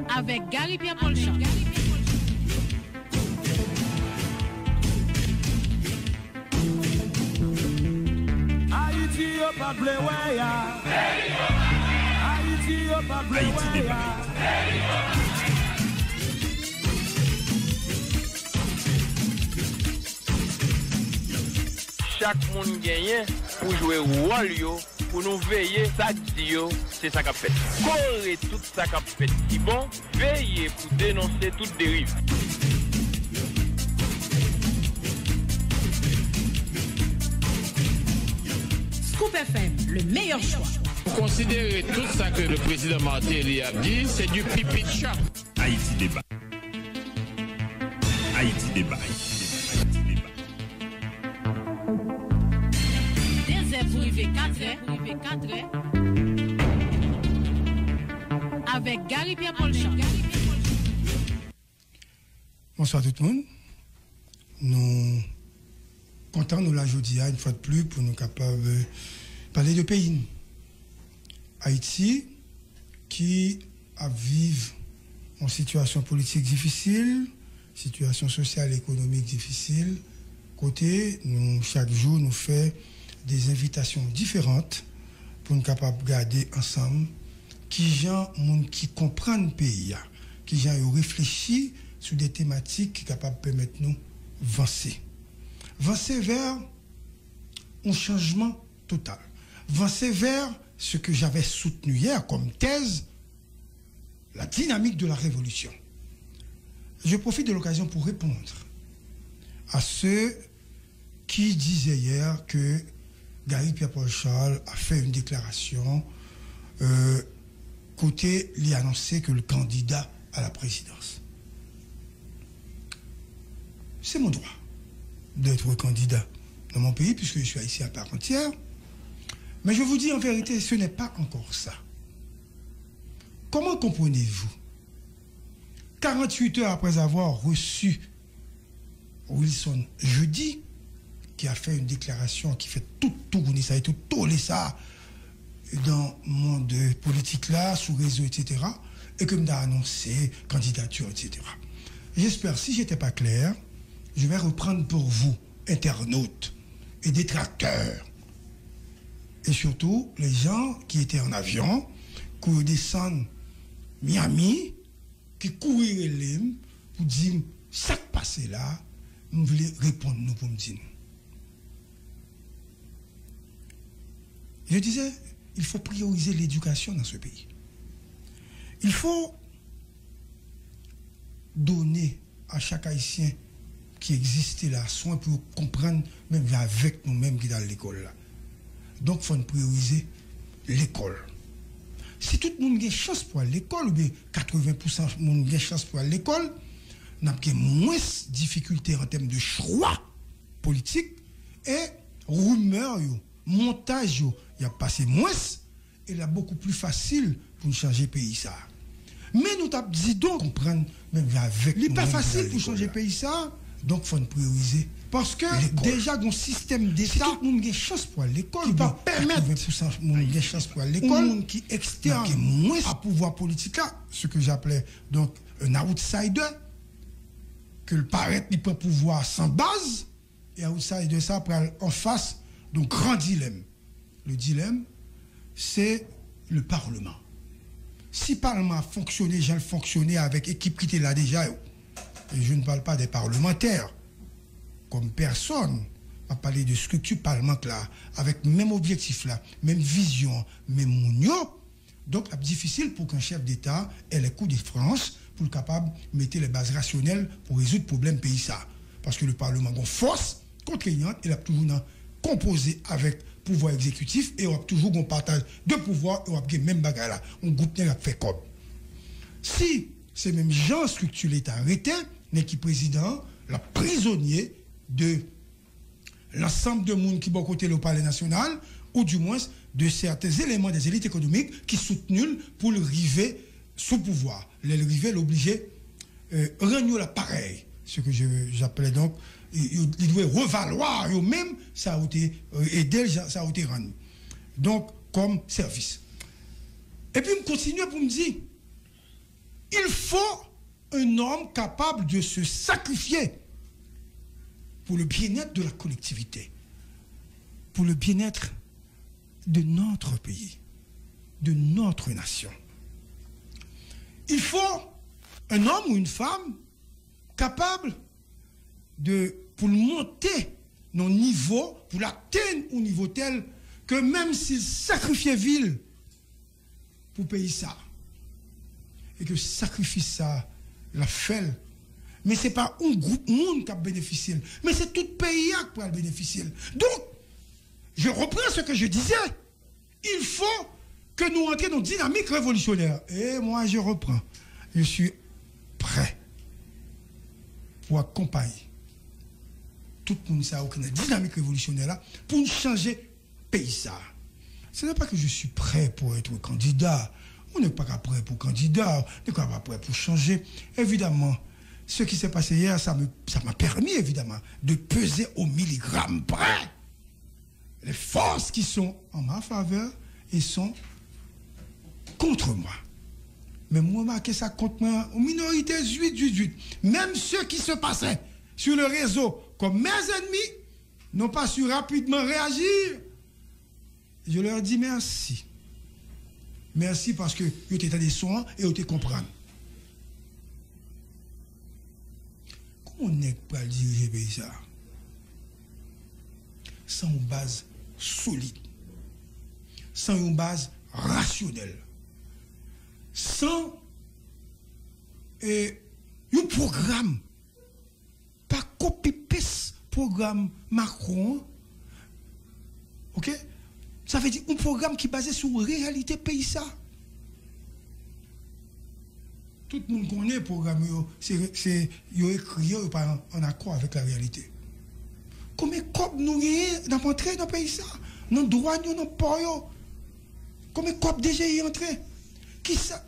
avec Gary Pierre Paulchamp. Haïti yo pa ble wè ya. Haïti yo pa ble wè ya. Chaque monde gagne pour jouer rôle yo, pour nous veiller ça dit yo, c'est ça qu'a fait. Correr tout ça qu'a fait. Si bon, veiller pour dénoncer toute dérive. Scoop FM, le meilleur choix. Vous considérez tout ça que le président Martelly a dit, c'est du pipi de chat. Haïti débat. Haïti débat. Pour arriver 4h, avec Gary Pierre Paulchamp. Bonsoir tout le monde. Nous comptons nous la jeudi une fois de plus pour nous capables de parler de pays. Haïti qui a vécu en situation politique difficile, situation sociale et économique difficile. Côté, nous chaque jour nous fait des invitations différentes pour nous capables de garder ensemble qui gens qui comprennent le pays, qui gens réfléchissent sur des thématiques qui sont capables de permettre nous avancer. Avancer vers un changement total. Avancer vers ce que j'avais soutenu hier comme thèse, la dynamique de la révolution. Je profite de l'occasion pour répondre à ceux qui disaient hier que Gary Pierre Paulchamp a fait une déclaration côté lui annoncer que le candidat à la présidence. C'est mon droit d'être candidat dans mon pays puisque je suis ici à part entière. Mais je vous dis en vérité, ce n'est pas encore ça. Comment comprenez-vous 48 heures après avoir reçu Wilson jeudi, qui a fait une déclaration qui fait tout tourner ça et tout tourner ça dans le monde politique là, sous réseau, etc. Et que m'a annoncé candidature, etc. J'espère, si je n'étais pas clair, je vais reprendre pour vous, internautes et détracteurs, et surtout les gens qui étaient en avion, qui descendent Miami, qui courent pour dire ça qui passe là, vous voulez répondre nous pour me dire. Je disais, il faut prioriser l'éducation dans ce pays. Il faut donner à chaque Haïtien qui existe là soin pour comprendre, même avec nous-mêmes qui sont dans l'école là. Donc, il faut prioriser l'école. Si tout le monde a une chance pour aller à l'école, ou bien 80% de monde a une chance pour aller à l'école, on a moins de difficultés en termes de choix politique et rumeurs, montage, il a passé moins et il a beaucoup plus facile pour changer le pays ça. Mais nous t'avons dit donc comprendre même avec il n'est pas facile pour changer le pays ça, donc il faut prioriser parce que déjà dans le système d'État, tout le monde a une chance pour aller à l'école, il va permettre 20% de monde a une chance pour aller à l'école, monde qui externe qui moins à pouvoir politique là, ce que j'appelais donc un outsider que le paraître il prend pouvoir sans base et outsider ça après en face donc grand dilemme. Le dilemme, c'est le Parlement. Si le Parlement a fonctionné, j'ai fonctionné avec équipe qui était là déjà, et je ne parle pas des parlementaires, comme personne a parlé de structure parlementaire là, avec même objectif là, même vision, même mounio. Donc, c'est difficile pour qu'un chef d'État ait les coups de France pour être capable de mettre les bases rationnelles pour résoudre le problème pays ça. Parce que le Parlement a une force contraignante, il a toujours composé avec pouvoir exécutif et on a toujours un partage de pouvoir et on a même bagarre là. On groupe a fait comme. Si ces mêmes gens structurent l'État arrêté, l'équipe président, la prisonnier de l'ensemble de monde qui est côté le palais national, ou du moins de certains éléments des élites économiques qui soutenent pour le river sous pouvoir. Le river l'obliger rendre l'appareil. Ce que j'appelais donc il doit revaloir même ça a été aidé ça a été rendu donc comme service et puis me continue pour me dire il faut un homme capable de se sacrifier pour le bien-être de la collectivité, pour le bien-être de notre pays, de notre nation. Il faut un homme ou une femme capable de, pour monter nos niveaux, pour l'atteindre au niveau tel que même s'il sacrifiait ville pour payer ça, et que sacrifice ça, la fait, mais ce n'est pas un groupe monde qui a bénéficié, mais c'est tout pays qui a bénéficié. Donc, je reprends ce que je disais. Il faut que nous entrions dans une dynamique révolutionnaire. Et moi, je reprends. Je suis prêt pour accompagner tout le monde qui a une dynamique révolutionnaire là, pour changer le pays ça. Ce n'est pas que je suis prêt pour être candidat. On n'est pas prêt pour candidat. On n'est pas prêt pour changer. Évidemment, ce qui s'est passé hier, ça m'a permis, évidemment, de peser au milligramme près les forces qui sont en ma faveur et sont contre moi. Mais moi, marqué ça contre moi, aux minorités 18. Même ceux qui se passaient sur le réseau comme mes ennemis n'ont pas su rapidement réagir. Je leur dis merci. Merci parce que vous étiez des soins et vous étiez comprendre. Comment on est pour diriger le pays ça? Sans une base solide, sans une base rationnelle, sans un programme, pas copy-paste programme Macron, ok? Ça veut dire un programme qui est basé sur la réalité pays ça. Tout le monde connaît le programme, c'est écrit en accord avec la réalité. Combien de copes nous avons dans l'entrée dans le pays ça? Dans le droit, dans le port. Combien de copes déjà y entré?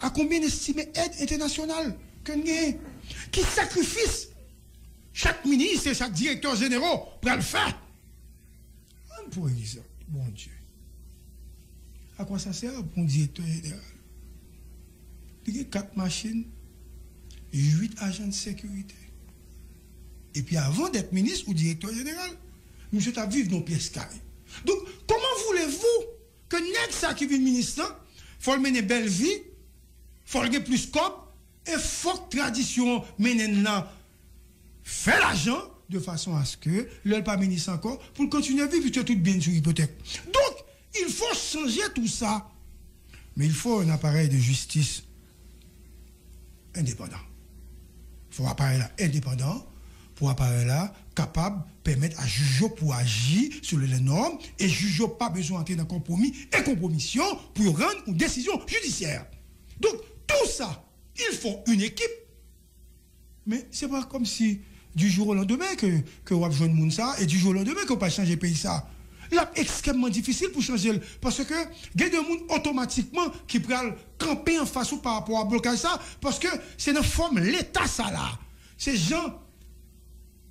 À combien d'estimé aide internationale que nous avons? Qui sacrifice chaque ministre et chaque directeur général pour le faire? On pourrait dire ça, bon Dieu. À quoi ça sert pour un directeur général? Il y a 4 machines, 8 agents de sécurité. Et puis avant d'être ministre ou directeur général, monsieur t'a vivre dans pièce carrée. Donc, comment voulez-vous que net ça qui vit ministre, il faut mener belle vie, il faut avoir plus cop, et faut que tradition mène là, fait l'argent de façon à ce que l'on pas ministre encore pour continuer à vivre tout bien sur hypothèque. Donc, il faut changer tout ça. Mais il faut un appareil de justice indépendant. Il faut un appareil là indépendant pour un appareil là capable de permettre à juge pour agir sur les normes et juge pas besoin d'entrer dans compromis et compromission pour rendre une décision judiciaire. Donc, tout ça, il faut une équipe. Mais ce n'est pas comme si du jour au lendemain que on va joindre monde ça et du jour au lendemain qu'on va changer le pays ça. Il est extrêmement difficile pour changer parce que il y a des gens automatiquement qui peuvent camper en face ou par rapport à bloquer ça parce que c'est une forme l'État ça là. C'est Jean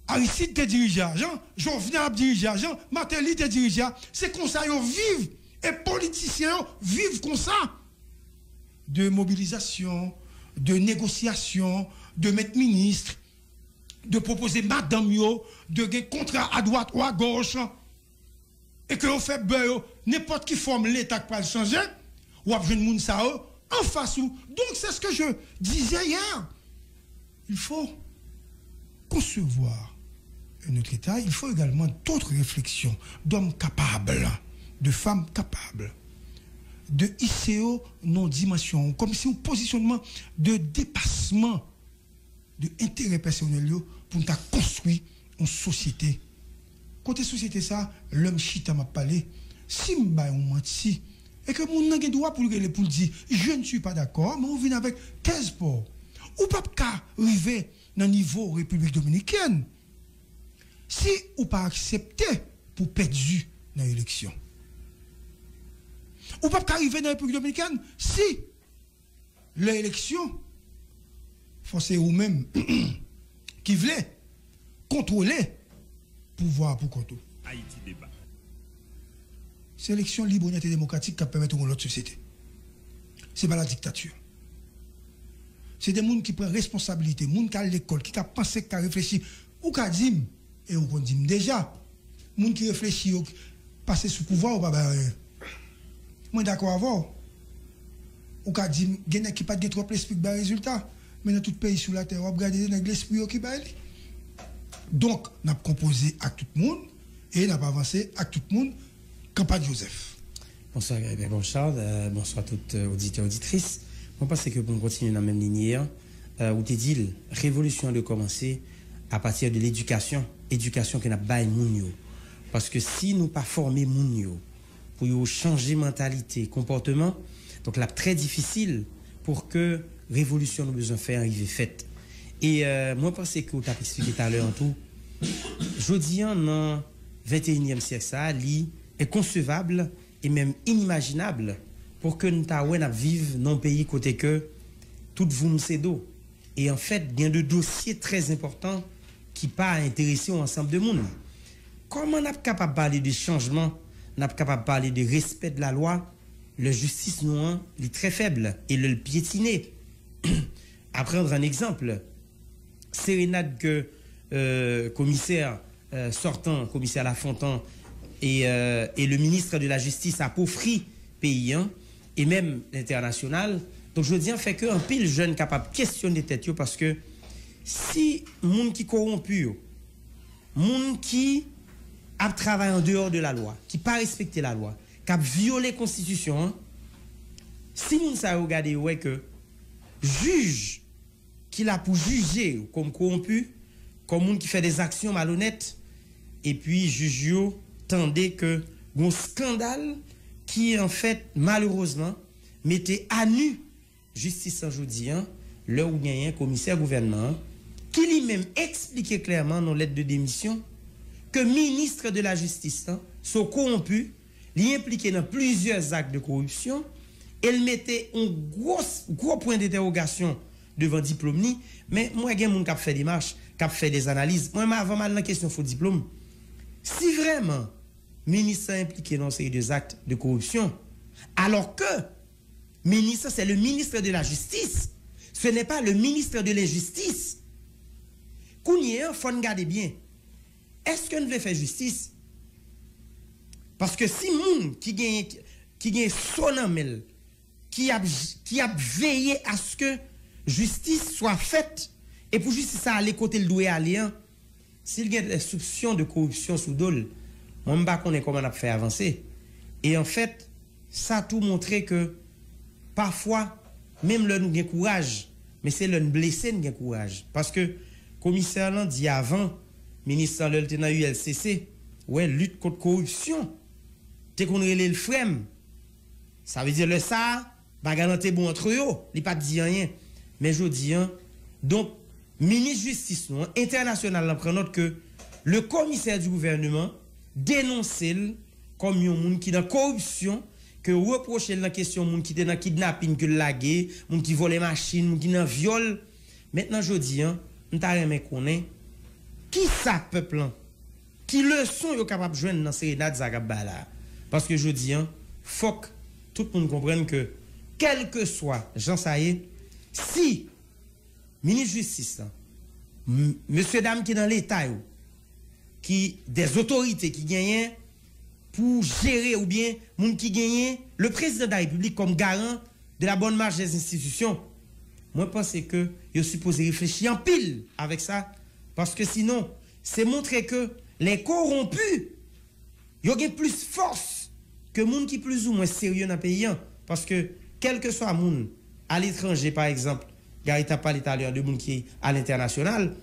Aristide te dirigeant, Jean Jovenel dirigeant, Jean Martelly te dirigeant. C'est comme ça qu'ils vivent et politiciens vivent comme ça. De mobilisation, de négociation, de mettre ministre, de proposer madame yo, de gagner contrat à droite ou à gauche. Et que vous faites n'importe qui forme l'État qui va changer, ou à jeune moun ça en face ou. Donc c'est ce que je disais hier. Il faut concevoir notre État, il faut également d'autres réflexions d'hommes capables, de femmes capables, de ICO non-dimension, comme si un positionnement de dépassement de intérêt personnel pour nous construire une société. Côté société ça, l'homme chita m'a parlé, si m'ba on menti, et que mon n'a droit pour dire je ne suis pas d'accord, mais on vient avec 15 ports. Ou pas qu'à arriver dans le niveau République dominicaine. Si ou pas accepter pour perdu dans l'élection. Ou pas qu'à arriver dans la République dominicaine si l'élection c'est vous-même qui voulez contrôler pouvoir pour contrôler. Haïti débat. C'est l'élection libre, honnête et démocratique qui permet de l'autre société. Ce n'est pas la dictature. C'est des gens qui prennent responsabilité, des gens qui à l'école, qui ont pensé, qui ont réfléchi, ou qui ont dit, et on dit déjà, des gens qui réfléchissent, passer sous pouvoir ou pas. Moi d'accord avant. Ou qui ont dit, il y a qui pas de trop l'esprit de résultat, mais dans tout pays sur la terre, on regarde l'esprit qui va. Donc, on a composé à tout le monde et on a avancé à tout le monde, campagne Joseph. Bonsoir, bon Charles, bonsoir toutes auditeurs et auditrices. Je pense que pour continuer dans la même lignée, où tu dis, révolution de commencer à partir de l'éducation que n'a pas moun. Parce que si nous pas former moun pour changer mentalité, comportement, donc là très difficile pour que révolution nous besoin faire arriver faite. Et moi je pense que tu as expliqué tout à l'heure en tout. Je dis dans le 21e siècle ça est concevable et même inimaginable pour que nous vivions dans un pays côté que tout vous c'est d'eau. Et en fait, il y a des dossiers très importants qui pas intéressé ensemble de monde. Comment on est capable de parler de changement, on est capable de parler de respect de la loi, la justice nous est très faible et le piétiner. À prendre un exemple, sérénade que commissaire sortant, commissaire Lafontaine et le ministre de la Justice a pauvri pays et même l'international. Donc je dis en fait qu'un pile jeune capable de questionner tête parce que si monde qui corrompu, monde qui a travaillé en dehors de la loi, qui pas respecté la loi, qui a violé la constitution, si nous ça regarder ouais que juge qu'il a pour juger comme corrompu, comme monde qui fait des actions malhonnêtes et puis juge tendait que un scandale qui en fait malheureusement mettait à nu justice en jeudi là où il y a un commissaire gouvernement qui lui-même expliquait clairement dans lettre de démission que ministre de la justice sont corrompus, l'y impliqué dans plusieurs actes de corruption, elle mettait un gros point d'interrogation devant diplôme ni, mais moi il y a des gens qui fait des marches, qui fait des analyses. Moi avant mal la question faux diplôme. Si vraiment ministre impliqué dans ces deux actes de corruption, alors que ministre c'est le ministre de la justice, ce n'est pas le ministre de l'injustice. Kounye, faut regarder bien. Est-ce que nous voulons faire justice? Parce que si moun qui gagne son amel, qui a veillé à ce que justice soit faite, et pour justice ça aller côté le doué alien, s'il y a des soupçons de corruption sous dol, on ne sait pas comment on a fait avancer. Et en fait, ça a tout montré que parfois, même le nous avons courage, mais c'est le blessé nous avons courage. Parce que le commissaire l'a dit avant, ministre de l'État ULCC, ouais, lutte contre corruption, t'es qu'on relève le frème. Ça veut dire le ça, bagarre bon entre eux, il pas dit rien. Mais je dis, donc, ministre de justice international prend note que le commissaire du gouvernement dénonce comme un monde qui dans corruption, que reproche la question monde qui était dans kidnapping, que lagué, monde qui vole machines, monde qui dans viol. Maintenant je dis, on t'a remis connaît qui ça peuple qui leçon yo capable joindre dans sérénade Zagabala. Parce que je dis, faut que tout le monde comprenne que quel que soit Jean Saïd, si ministre de justice, monsieur dame qui est dans l'état, qui des autorités qui gagnent pour gérer ou bien moun qui gagnent le président de la République comme garant de la bonne marche des institutions, moi je pense que je suis supposé réfléchir en pile avec ça parce que sinon c'est montrer que les corrompus ils ont plus force que moun qui plus ou moins sérieux dans le pays parce que quel que soit moun à l'étranger par exemple, Gary t'a parlé tout à l'heure de moun qui est à l'international,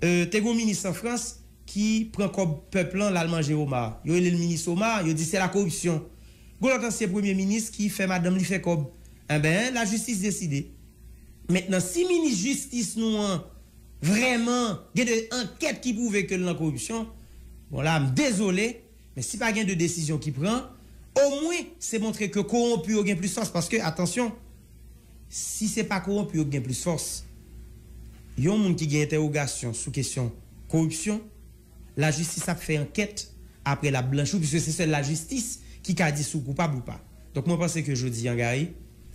t'es un ministre en France qui prend comme peuple l'allemand Jérôme. Il est le ministre Omar, il dit c'est la corruption. L'autre ancien premier ministre qui fait madame li fait comme la justice décide. Maintenant si ministre justice nous vraiment il y a des enquêtes qui prouvent que la corruption, bon là désolé, mais si pas gain de décision qui prend, au moins c'est montrer que corrompu gain plus force parce que attention, si c'est pas corrompu gain plus force. Il y a un monde qui gagne interrogation sous question corruption. La justice a fait enquête après la blanchou, puisque c'est seule la justice qui a dit sous coupable ou pas. Donc, moi, je pense que je dis,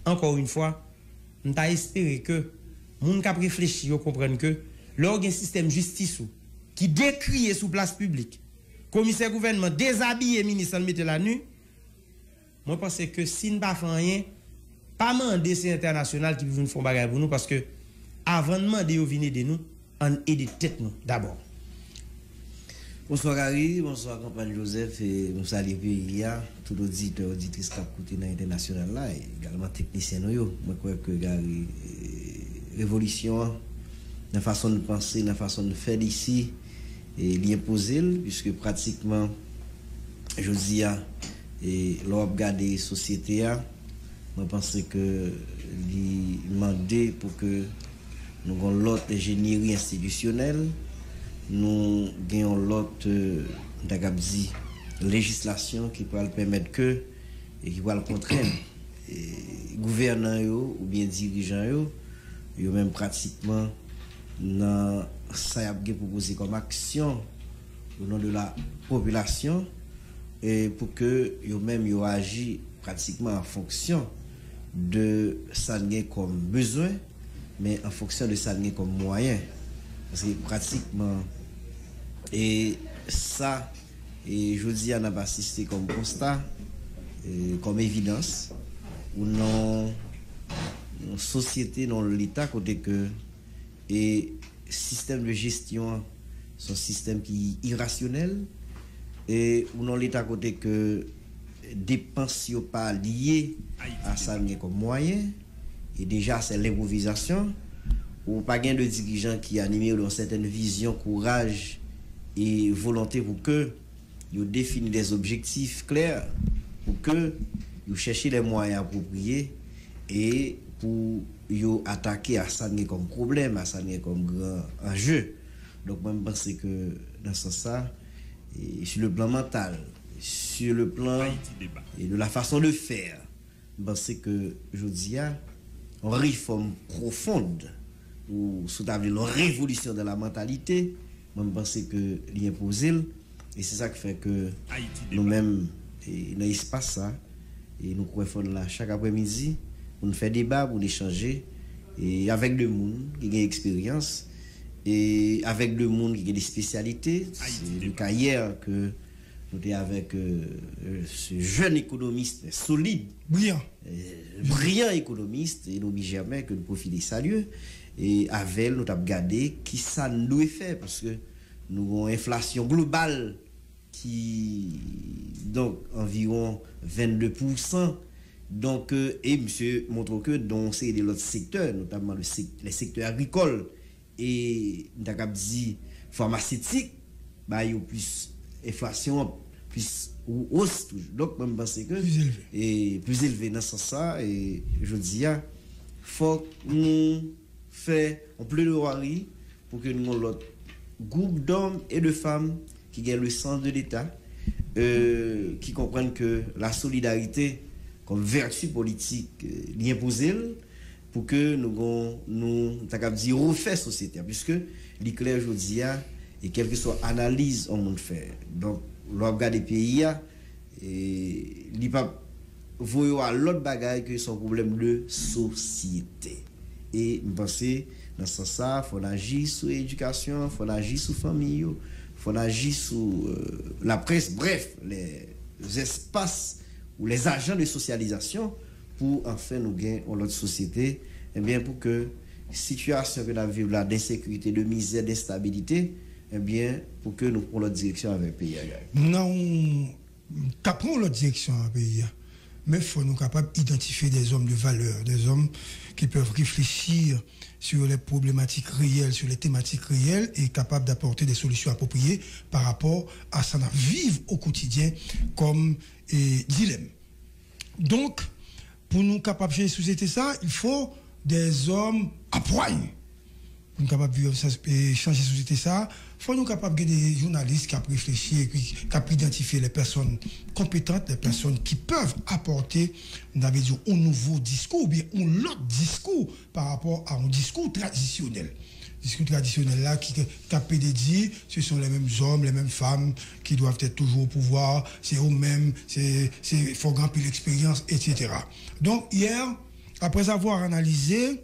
encore une fois, on t'a espéré que moun k'ap réfléchi yo comprendre que l'organe système justice qui décrit sous place publique, commissaire gouvernement déshabillé ministre mettre la nuit, moi pense que si nous pas fait rien, pas demander c'est international qui veut faire bagarre pour nous parce que avant de demander yo venir de nous, on aide tête nous d'abord. Bonsoir Gary, bonsoir campagne Joseph et nous saluons tout auditeur auditrice qui a écouté dans l'international là et également technicien yo. Moi crois que Gary révolution la façon de penser, la façon de faire ici et l'imposer puisque pratiquement je dis et l'on regarder société a moi pense que il demander pour que nous avons l'autre ingénierie institutionnelle, nous avons l'autre législation qui peut permettre que et qui va le contraindre gouvernants ou bien dirigeants yo même pratiquement dans ça y a proposé comme action au nom de la population et pour que yo même yo agit pratiquement en fonction de ça comme besoin mais en fonction de ça comme moyen parce que pratiquement et ça et je dis on a pas assisté comme constat comme évidence ou non société dans l'état côté que et système de gestion son système qui est irrationnel et ou non l'état côté que dépenses pas liées à ça comme moyen et déjà c'est l'improvisation ou pas gain de dirigeants qui animé dans certaines visions courage et volonté pour que ils définissent des objectifs clairs pour que ils cherchent les moyens appropriés et pour yo attaquer à ça comme problème à ça comme grand enjeu. Donc moi je pense que dans ce sens et sur le plan mental sur le plan et de la façon de faire je pense que je dis une réforme profonde ou sous une révolution de la mentalité moi je pense que l'imposer et c'est ça qui fait que nous-mêmes dans l'espace ça et nous croyons là chaque après-midi pour nous faire débat pour échanger et avec le monde qui a expérience et avec le monde qui a des spécialités. C'est le cas hier que nous étions avec ce jeune économiste solide, brillant économiste et nous jamais que nous profiter sérieux et avec nous avons regardé qui ça nous doit faire parce que nous avons une inflation globale qui donc environ 22%. Donc et monsieur montre que dans c'est de l'autre secteur notamment les secteurs agricoles et dit pharmaceutique bah il y a plus inflation plus ou hausse donc même penser que plus élevé dans ce sens ça et je dis faut nous faire en plaidoirie pour que nous l'autre groupe d'hommes et de femmes qui gagnent le sens de l'État qui comprennent que la solidarité comme vertu politique l'imposer pour que nous refaire société puisque l'éclair aujourd'hui et quelle que soit analyse on monde faire donc l'on regarde des pays et il pas voir l'autre bagaille que son problème de société et me penser dans ce sens ça faut agir sur l'éducation faut agir sur famille faut agir sur la presse bref les espaces ou les agents de socialisation pour enfin nous gagner en notre société et bien pour que situation que nous vivons là d'insécurité de misère d'instabilité et bien pour que nous prenions notre direction avec le pays non capons notre direction avec le pays mais il faut nous capables d'identifier des hommes de valeur des hommes qui peuvent réfléchir sur les problématiques réelles sur les thématiques réelles et capables d'apporter des solutions appropriées par rapport à ça qu'on vivre au quotidien comme dilemme. Donc, pour nous capables de changer société ça, il faut des hommes à poigne. Pour nous capables de changer société ça, il faut nous capables de des journalistes qui ont réfléchi et qui ont identifié les personnes compétentes, les personnes qui peuvent apporter, on avait dit, un nouveau discours ou bien un autre discours par rapport à un discours traditionnel. Discours traditionnel là qui a dit ce sont les mêmes hommes, les mêmes femmes qui doivent être toujours au pouvoir, c'est eux-mêmes, c'est faut remplir l'expérience, etc. Donc hier, après avoir analysé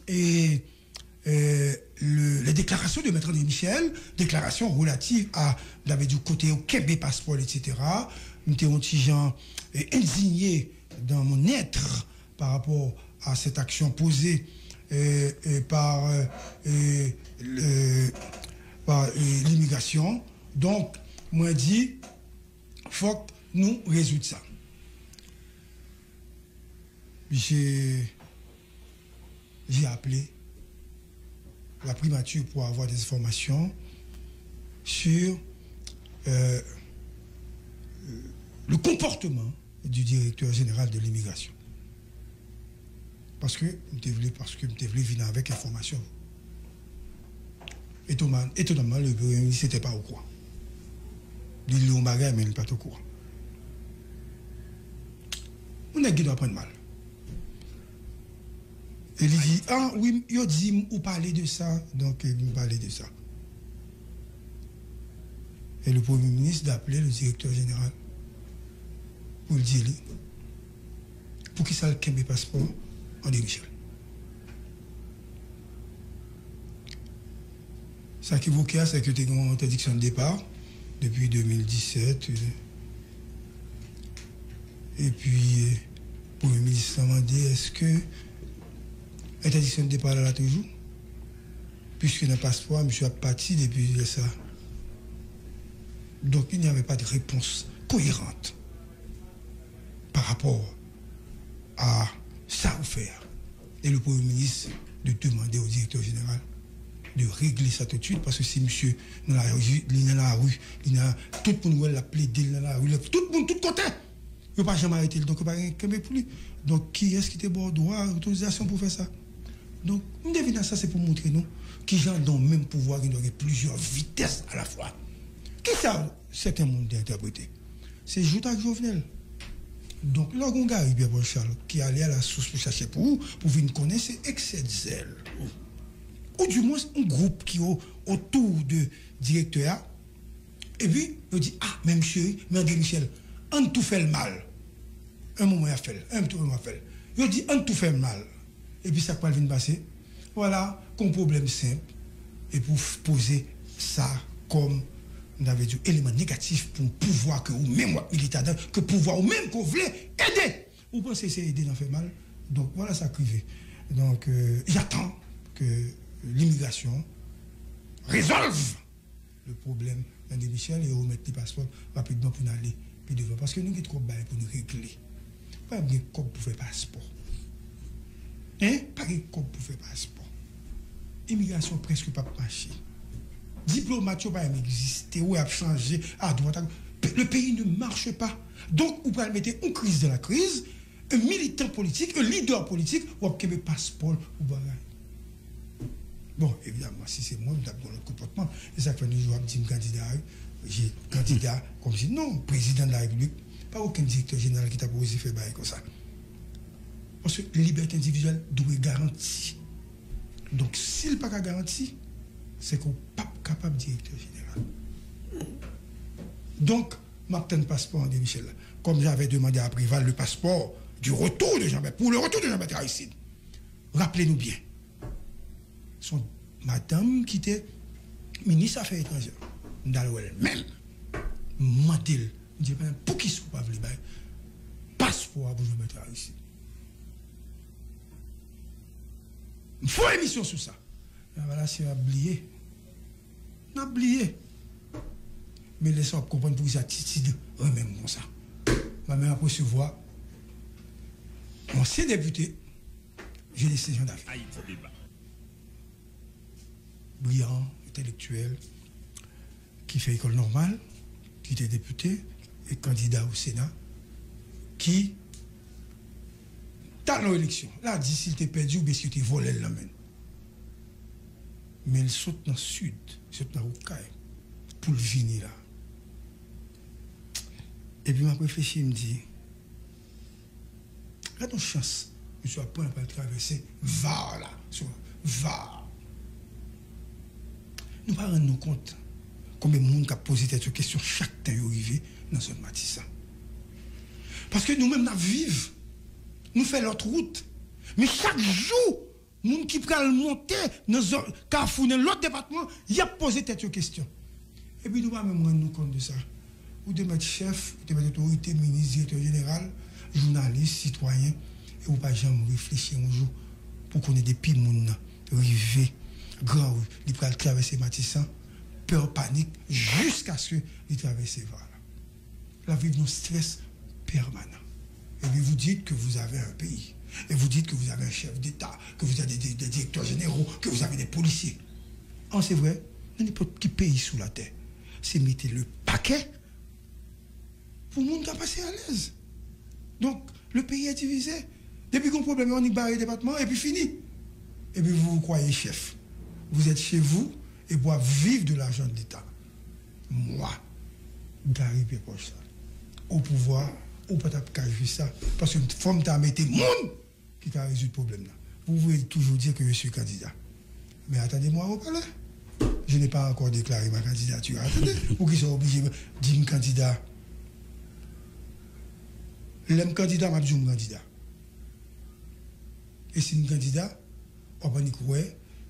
et les déclarations de Maître André Michel, déclarations relatives à du côté au Québec passeport, etc. J'étais un petit gens indigné dans mon être par rapport à cette action posée par l'immigration. Donc, moi dit, faut que nous résoudre ça. J'ai appelé la primature pour avoir des informations sur le comportement du directeur général de l'immigration. Parce que je voulais venir avec information. Étonnamment, le Premier ministre n'était pas au courant. Il est au bagage, mais il n'est pas au courant. On a qui doit prendre mal. Et il dit, ah oui, il dit, vous parlez de ça, donc il me parlait de ça. Et le Premier ministre d'appeler le directeur général pour le dire, pour qu'il s'aille le passeport André Michel. Ça qui évoquait, c'est que tu as une interdiction de départ depuis 2017. Et puis, le Premier ministre a demandé, est-ce que l'interdiction de départ là toujours? Puisque dans le passeport, je suis parti depuis ça. Donc, il n'y avait pas de réponse cohérente par rapport à ça à faire. Et le Premier ministre de demander au directeur général de régler ça tout de suite, parce que si monsieur dans la rue, tout le monde l'a plaidé dans la rue, tout le monde, tout côté, il ne peut pas jamais arrêter, donc il n'y a pas rien pour lui. Donc, qui est-ce qui était bon droit, autorisation pour faire ça? Donc, nous devons ça, c'est pour montrer nous qui gens dans le même pouvoir, qui ont plusieurs vitesses à la fois. Qui ça, certains monde d'interpréter? C'est Joutak Jovenel. Donc, là, on a Pierre Paul Charles qui allait à la source pour chercher pour venir connaître, c'est excès de zèle. Ou du moins, un groupe qui est autour de directeur, et puis, il dit, ah, même chéri, mais André Michel, on tout fait le mal. Un moment, il a fait, il dit, on tout fait le mal. Et puis, ça va venir passer. Voilà, comme problème simple. Et pour poser ça comme, on avait dit, élément négatif pour pouvoir que vous même militaire, que pouvoir ou même qu'on voulait aider. Vous pensez que c'est aider dans fait mal? Donc, voilà ça privé. Donc, j'attends que l'immigration résolve le problème d'André Michel et remettre les passeports rapidement pour aller puis devant. Parce que nous avons trop de bail pour nous régler. Pas de code pour faire passeport. Hein? Pas de code pour faire passeport. Immigration presque pas marché. Diplomate n'a pas existé, ou a changé à droite. Le pays ne marche pas. Donc, vous pouvez mettre une crise dans la crise, un militant politique, un leader politique, ou un passeport ou bagage. Bon, évidemment, si c'est moi, je dans le comportement. Et ça fait nous jouer un petit candidat. J'ai candidat comme si non, président de la République, pas aucun directeur général qui t'a posé faire bail comme ça. Parce que la liberté individuelle doit être garantie. Donc, s'il n'est pas garanti, c'est qu'on n'est pas capable de directeur général. Donc, je n'obtiens pas passeport André Michel. Comme j'avais demandé à Préval le passeport du retour de Jean-Baptiste, pour le retour de Jean-Baptiste Aristide. Rappelez-nous bien. Son madame qui était ministre des Affaires étrangères, Ndalwell même, Mantel, je dis pour qui ne sont pas venus passeport pour Jean-Baptiste Aristide. Il faut une émission sur ça. Voilà, c'est oublié. On a oublié. Mais laissons comprendre pour ça, attitude, même comme ça. Ma mère a recevoir mon ancien député, j'ai des séjours d'affaires. Brillant, intellectuel, qui fait école normale, qui était député et candidat au Sénat, qui, dans l'élection, là, dit s'il était perdu ou bien s'il était volé, il l'emmène. Mais il saute dans le sud, il saute dans Roukaï, pour le venir là. Et puis, je réfléchis, il me dit, regarde une chance, je suis à point de traverser, va là, va. Nous ne rendons pas compte combien de monde a posé cette question chaque temps arrivé dans ce Matissa. Parce que nous-mêmes, nous vivons, nous faisons notre route. Mais chaque jour, Moun qui pral monter dans Carrefour dans l'autre département, il a posé tête question. Et puis nous pas même rendre nous compte de ça. Ou de mettre chef, ou de mettre autorité, ministre, directeur général, journaliste, citoyen, et ou pas jamais réfléchir un jour pour qu'on ait des petits moun rivé grand rue, il pral traverser Matissan, peur panique jusqu'à ce qu'il traverse Val. La vie de nos stress permanent. Et puis vous dites que vous avez un pays. Et vous dites que vous avez un chef d'État, que vous avez des directeurs généraux, que vous avez des policiers. Ah, c'est vrai, n'importe quel pays sous la terre, c'est mettre le paquet pour le monde qui a passé à l'aise. Donc, le pays est divisé. Depuis qu'on a un problème, on y barre le département et puis fini. Et puis vous vous croyez chef. Vous êtes chez vous et vous vivre de l'argent de l'État. Moi, Gary Pépoche, au pouvoir, ou peut-être pas ça, parce que femme t'a mis monde qui t'a résolu le problème là. Vous pouvez toujours dire que je suis candidat. Mais attendez-moi au palais. Je n'ai pas encore déclaré ma candidature. Attendez, pour qu'ils soient obligés de dire candidat. L'aime candidat, m'a dit candidat. Et si un candidat, on va dire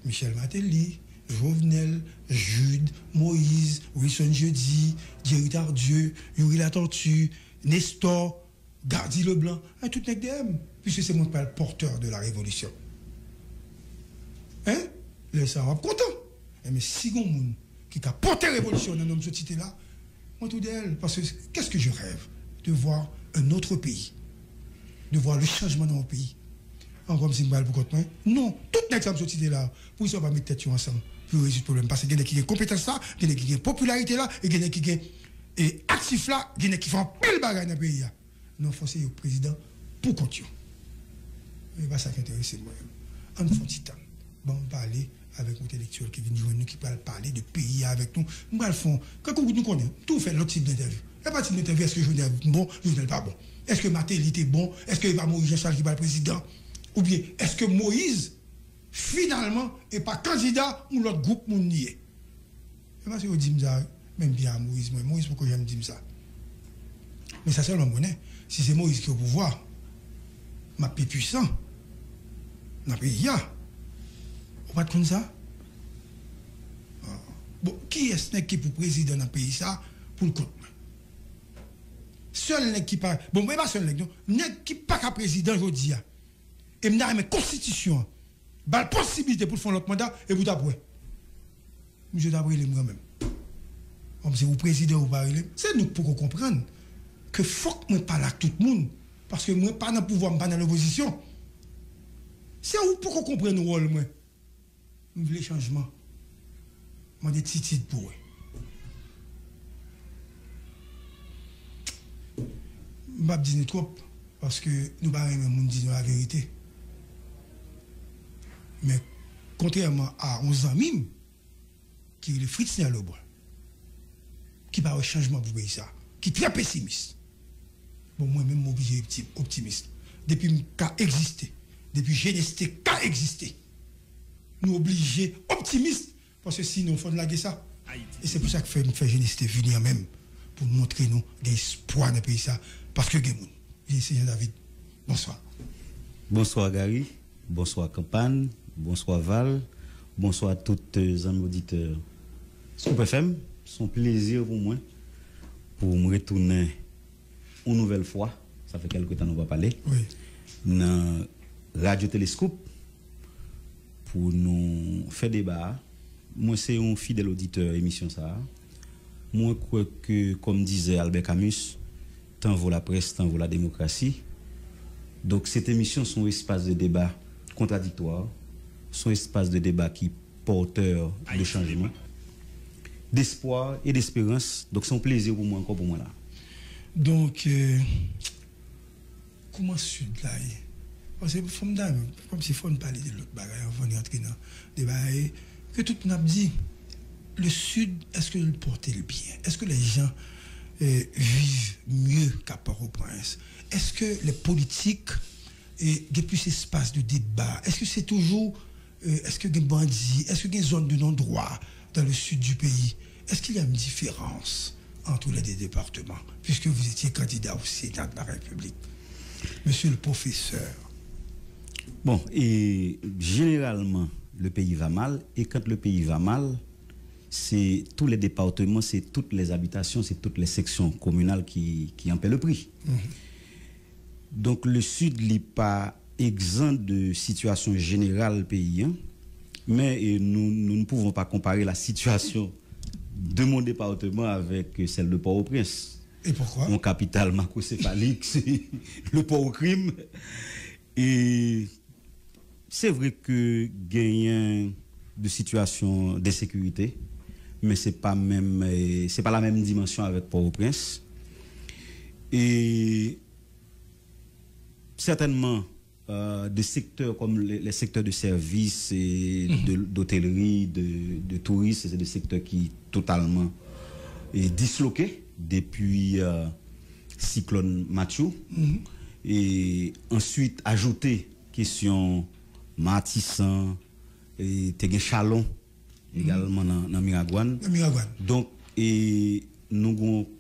Michel Martelly, Jovenel, Jude, Moïse, Wilson Jeudi, Thierry Tardieu, Yuri La Tortue, Nestor, Gardi Leblanc, tout n'est que des M, puisque c'est mon père porteur de la révolution. Hein? Les ça va content. Mais si on monde qui a porté la révolution dans notre société là, moi tout d'elle, parce que qu'est-ce que je rêve? De voir un autre pays, de voir le changement dans mon pays. Encore si je pour contre moi. Non, tout n'est que cette société là, pour qu'ils ne soient pas mettre tête ensemble, pour résoudre le problème. Parce qu'il y a des qui ont compétence là, il y a des qui ont popularité là, et il y a des qui ont et actif là, il y a qui font pile bagaille dans le pays. Non, il faut que le président pour continuer. Ce n'est pas ça qui intéresse moi. En font petit temps. Bon, parler avec nos intellectuels qui viennent jouer nous, qui parlent parler de pays avec nous. Nous allons faire, quand nous connaissons, tout fait l'autre type d'interview. Il n'y a pas de type d'interview, est-ce que je suis bon, je suis pas bon. Est-ce que Matéli était bon, est-ce que Moïse Jean-Charles qui va le président, ou bien est-ce que Moïse, finalement, n'est pas candidat ou l'autre groupe moun nié. Et parce que je dis ça, même bien à Moïse, Moïse, pourquoi j'aime dire ça? Mais ça seulement monnaie. Si c'est Moïse qui est au pouvoir, ma pays puissant, dans le pays, on va comme ça. Bon, qui est-ce qui est pour président dans le pays ça pour le compte? Seul qui pas. Bon, mais pas seul non. Nèg qui pas qu'à président aujourd'hui. Et m'na une constitution. Ba possibilité pour faire l'autre mandat et vous d'après. Monsieur d'après les moi-même. Comme si vous président ou pas, c'est nous pour comprendre que faut que moi parle à tout le monde parce que moi pas dans le pouvoir, pas dans l'opposition. C'est où pour qu'on comprenne le rôle moi. Nous voulons changement. Moi des petites pour eux. Je ne vais pas dire trop parce que nous ne pouvons pas dire la vérité. Mais contrairement à 11 ans même, qui est le Fritz Nialobois, qui parle au changement pour pays ça, qui est très pessimiste. Bon, moi-même, je suis obligé optimiste. Depuis que j'ai existé, depuis que j'ai existé, nous obligés optimistes parce que sinon, il faut de la guerre ça. Et c'est pour ça que nous faisons Génécité venir même pour montrer nous des espoirs dans le pays ça. Parce que Seigneur David, bonsoir. Bonsoir Gary, bonsoir Campagne, bonsoir Val, bonsoir à tous les amis auditeurs. Scoop FM, c'est un plaisir pour moi pour me retourner une nouvelle fois. Ça fait quelques temps qu'on va parler. Oui. Dans Radio Télescope pour nous faire débat. Moi, c'est un fidèle auditeur émission ça. Moi, je crois que, comme disait Albert Camus, tant vaut la presse, tant vaut la démocratie. Donc, cette émission, c'est un espace de débat contradictoire, c'est un espace de débat qui est porteur de changement, d'espoir et d'espérance. Donc, c'est un plaisir pour moi, encore pour moi là. Donc, comment Sud là? Parce que, comme si il faut parler de l'autre bagaille, on va entrer dans le débat, que tout le monde a dit, le Sud, est-ce que le porte le bien? Est-ce que les gens vivent mieux qu'à Port-au-Prince? Est-ce que les politiques ont plus d'espace de débat? Est-ce que c'est toujours, est-ce que il y a des bandits? Est-ce qu'il y a des zones de non-droit dans le sud du pays? Est-ce qu'il y a une différence entre les deux départements? Puisque vous étiez candidat au Sénat de la République. Monsieur le professeur, Bon, et généralement, le pays va mal, et quand le pays va mal, c'est tous les départements, c'est toutes les habitations, c'est toutes les sections communales qui en paient le prix. Donc le Sud n'est pas exempt de situation générale pays, hein, mais nous ne pouvons pas comparer la situation de mon département avec celle de Port-au-Prince. Et pourquoi? Mon capital macrocéphalique, c'est le Port-au-Crime. Et c'est vrai que gagnent de situation d'insécurité, mais c'est pas la même dimension avec Port-au-Prince. Et certainement des secteurs comme les secteurs de services et d'hôtellerie, de tourisme, c'est des secteurs qui totalement disloqués depuis cyclone Mathieu. Et ensuite ajouter question Matissan et Tégué Chalon également dans Miragouane. Donc et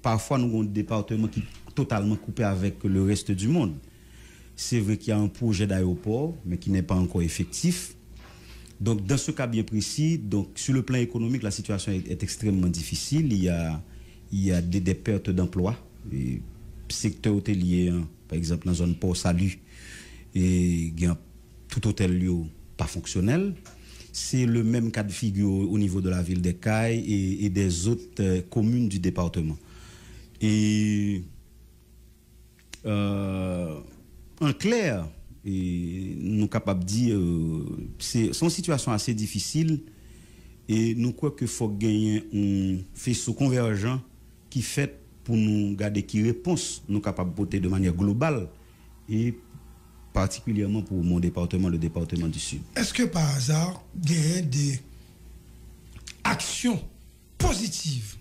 parfois nous avons un département qui est totalement coupé avec le reste du monde. C'est vrai qu'il y a un projet d'aéroport, mais qui n'est pas encore effectif. Donc, dans ce cas bien précis, donc, sur le plan économique, la situation est extrêmement difficile. Il y a des pertes d'emplois. Secteur hôtelier, hein, par exemple, dans la zone Port-Salut, et il y a tout hôtel lieu pas fonctionnel. C'est le même cas de figure au niveau de la ville d'Ekaï et des autres communes du département. Et en clair, nous sommes capables de dire c'est une situation assez difficile et nous croyons qu'il faut gagner un faisceau convergent qui fait pour nous garder qui réponse nous capables de porter de manière globale et particulièrement pour mon département, le département du Sud. Est-ce que par hasard, il y a des actions positives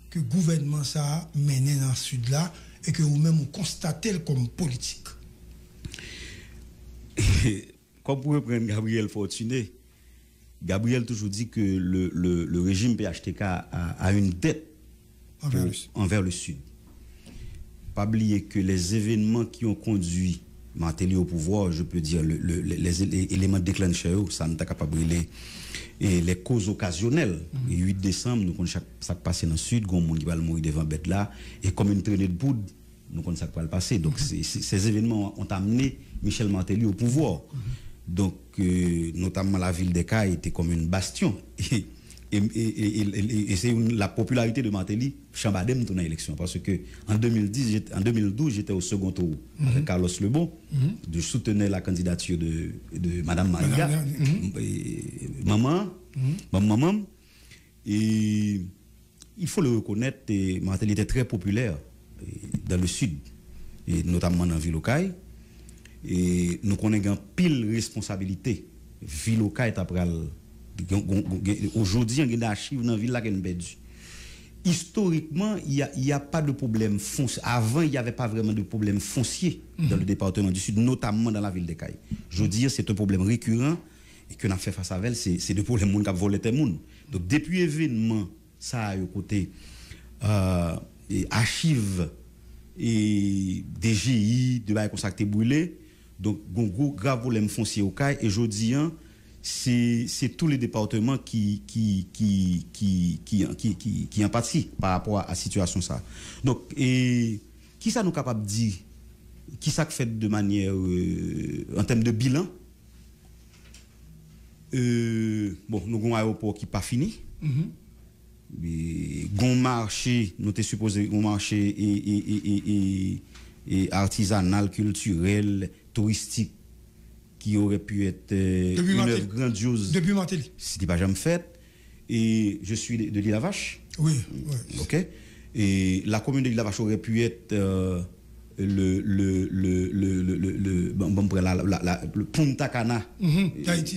que le gouvernement a menées dans le Sud là et que vous-même vous constatez comme politique? Comme pour reprendre Gabriel Fortuné, Gabriel toujours dit que le régime PHTK a une dette envers le Sud. Pas oublier que les événements qui ont conduit Martelly au pouvoir, je peux dire les éléments déclencheurs, ça n'est pas capable de brûler. Et les causes occasionnelles. Le 8 décembre, nous connaissons ça qui passe dans le Sud, on va mourir devant bête là, et comme une traînée de poudre, nous connaissons ça qui va le passer. Donc ces événements ont amené Michel Martelly au pouvoir. Donc notamment la ville d'Ekaï était comme une bastion. Et c'est la popularité de Martelly chambadem dans l'élection parce que en 2012 j'étais au second tour avec Carlos Lebon. Je soutenais la candidature de Madame Maria, maman, et il faut le reconnaître, Martelly était très populaire dans le Sud et notamment dans Ville-Okaï. Et nous connaissons pile responsabilité. Ville-Okaï est après aujourd'hui, il y a des archives dans la ville là qui est perdu. Historiquement, il n'y a pas de problème foncier. Avant, il n'y avait pas vraiment de problème foncier dans le département du Sud, notamment dans la ville d'Ekaï. Je veux dire, c'est un problème récurrent et qu'on a fait face à elle, c'est des problèmes qui ont volé des gens. Donc, depuis l'événement, ça a eu côté archives et DGI, de la consacré brûlé. Donc, un gros grave problème foncier au CAI. Et je dis, c'est tous les départements qui en pâtissent par rapport à la situation ça. Donc, et qui ça nous capable de dire, qui ça fait de manière en termes de bilan? Bon, nous avons un aéroport qui n'est pas fini. Gon marché, nous t'es supposé un marché et artisanal, culturel, touristique qui aurait pu être une œuvre grandiose depuis Martelly. C'était pas jamais fait. Et je suis de l'île la Vache. Oui. OK. Et la commune de l'île la Vache aurait pu être le Punta Cana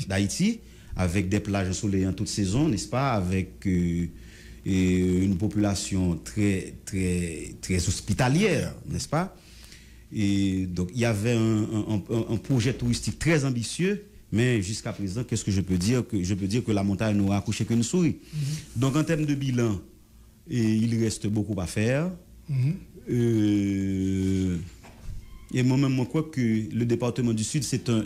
d'Haïti avec des plages ensoleillées en toute saison, n'est-ce pas, avec une population très hospitalière, n'est-ce pas? Et donc il y avait un projet touristique très ambitieux, mais jusqu'à présent, qu'est-ce que je peux dire? Je peux dire que la montagne n'aura accouché qu'une souris. Donc en termes de bilan, il reste beaucoup à faire. Et moi-même, je crois que le département du Sud, c'est un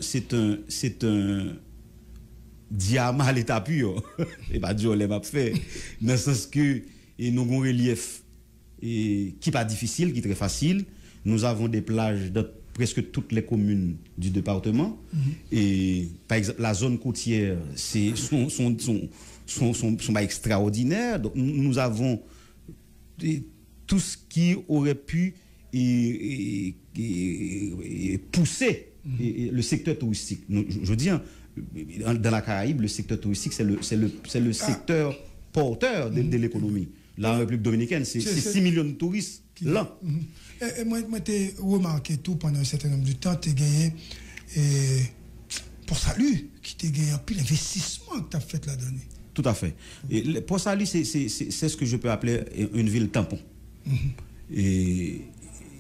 diamant à l'état pur. Et pas Dieu, on l'a fait. Dans le sens que nous avons un relief qui n'est pas difficile, qui est très facile. Nous avons des plages dans presque toutes les communes du département. Et par exemple, la zone côtière, sont pas extraordinaires. Donc, nous avons tout ce qui aurait pu pousser le secteur touristique. Je dis, dans la Caraïbe, le secteur touristique, c'est le secteur porteur de l'économie. La République dominicaine, c'est 6 millions de touristes là. Et moi, j'ai remarqué tout pendant un certain nombre de temps, tu as gagné pour Salut, qui t'a gagné un peu l'investissement que tu as fait là-dedans. Tout à fait. Et pour Salut, c'est ce que je peux appeler une ville tampon. Et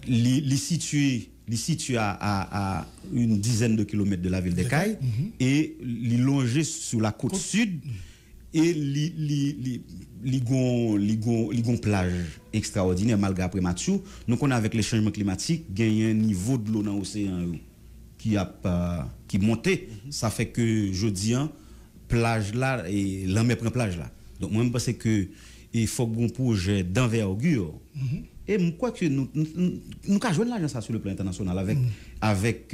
les situé à une dizaine de kilomètres de la ville d'Ekaï et les longé sur la côte sud et les plage extraordinaire malgré prématuré. Nous connaissons avec les changements climatiques, gagné un niveau de l'eau dans l'océan qui montait. Ça fait que je dis plage là et l'homme prend plage là. Donc moi je pense que il faut un projet d'envergure. Et je crois que nous avons joué l'argent sur le plan international avec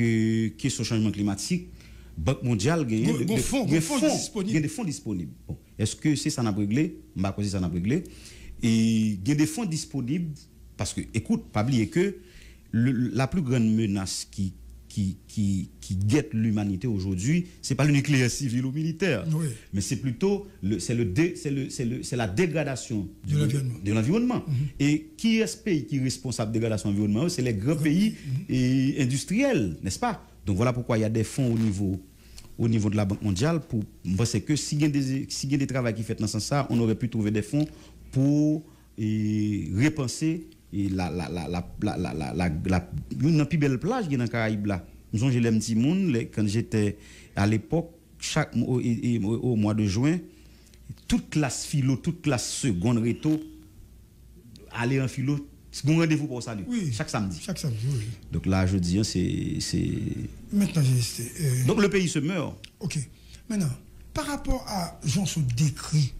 question changement climatique. Banque mondiale il y a des fonds disponibles. Bon. Est-ce que c'est ça n'a réglé? Je ne sais pas si ça n'a réglé. Et il y a des fonds disponibles parce que, écoute, pas oublier que la plus grande menace qui guette l'humanité aujourd'hui, c'est pas le nucléaire civil ou militaire, mais c'est plutôt c'est la dégradation de l'environnement. Et qui est ce pays qui est responsable de la dégradation de l'environnement? C'est les grands pays industriels, n'est-ce pas? Donc voilà pourquoi il y a des fonds au niveau de la Banque mondiale pour penser que si il y a des travaux qui fait dans ce sens, on aurait pu trouver des fonds pour repenser une plus belle plage qui est dans les Caraïbes là. Nous j'ai les petits monde quand j'étais à l'époque au mois de juin, toute classe philo, toute classe seconde réto aller en philo. C'est un rendez-vous pour Salut. Chaque samedi. Oui. Donc là, je dis, c'est... Maintenant, donc le pays se meurt. OK. Maintenant, par rapport à Jean-Sou décrit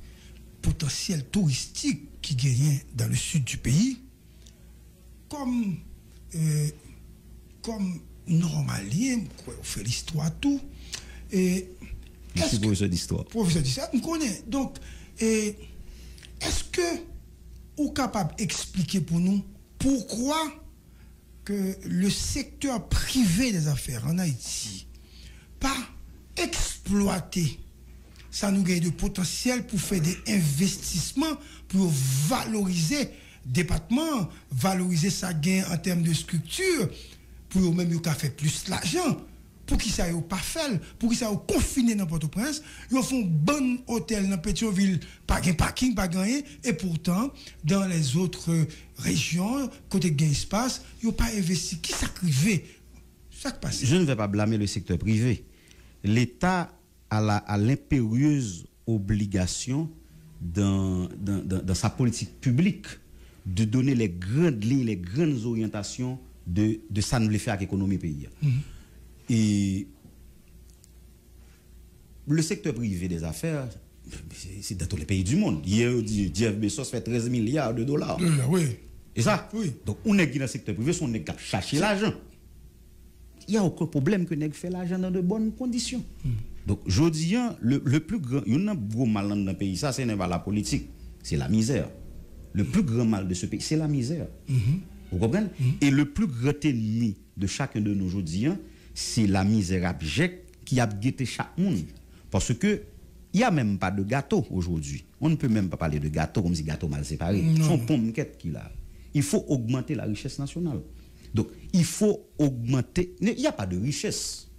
potentiel touristique qui gagne dans le sud du pays, comme normalien, on fait l'histoire tout. Et je suis professeur d'histoire. Professeur d'histoire, on connaît. Donc, est-ce que vous êtes capable d'expliquer pour nous pourquoi que le secteur privé des affaires en Haïti pas exploité ça nous gagne de potentiel pour faire des investissements pour valoriser département, valoriser sa gain en termes de structure pour même faire plus l'argent. Pour qui ça pas fait, pour qui ça confiné dans Port-au-Prince, ils font bon hôtel dans Pétionville, pas de parking, pas gagné, et pourtant dans les autres régions côté gain espace, ils n'ont pas investi. Qui s'acrivait? Ça passe. Je ne vais pas blâmer le secteur privé. L'État a l'impérieuse obligation dans sa politique publique de donner les grandes lignes, les grandes orientations de ça ne le fait avec l'économie pays. Et le secteur privé des affaires, c'est dans tous les pays du monde. Hier, Jeff Bezos fait 13 milliards de dollars. Oui. Et ça? Oui. Donc, on est dans le secteur privé, on est chercher l'argent. Il n'y a aucun problème que nous fait l'argent dans de bonnes conditions. Donc, je dis, le plus grand, il y a un gros mal dans le pays, ça, c'est pas la politique, c'est la misère. Le plus grand mal de ce pays, c'est la misère. Vous comprenez? Et le plus grand ennemi de chacun de nous aujourd'hui, c'est la misère abjecte qui a guetté chaque monde. Parce que il n'y a même pas de gâteau aujourd'hui. On ne peut même pas parler de gâteau comme si gâteau mal séparé. Son pomme qu'il a. Il faut augmenter la richesse nationale. Donc, il faut augmenter. Il n'y a pas de richesse.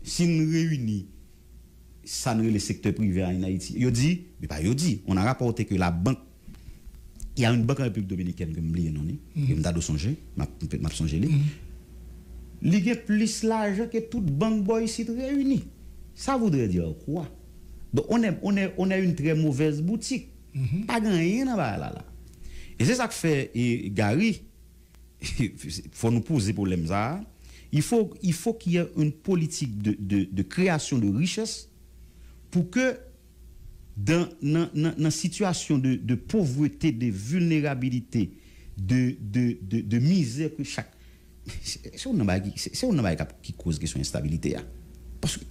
Si nous réunissons ça le secteur privé en Haïti, on a rapporté que la banque, il y a une banque en République dominicaine que je me non, que je me songer, il y a plus l'argent que toute banque boy ici réunie. Ça voudrait dire quoi? Donc on a une très mauvaise boutique. Pas gagné là. Et c'est ça que fait Gary. Il faut nous poser problème ça. Il faut qu'il y ait une politique de création de richesse pour que dans une situation de pauvreté, de vulnérabilité, de misère que chaque... C'est un bagage qui cause question d'instabilité. Parce que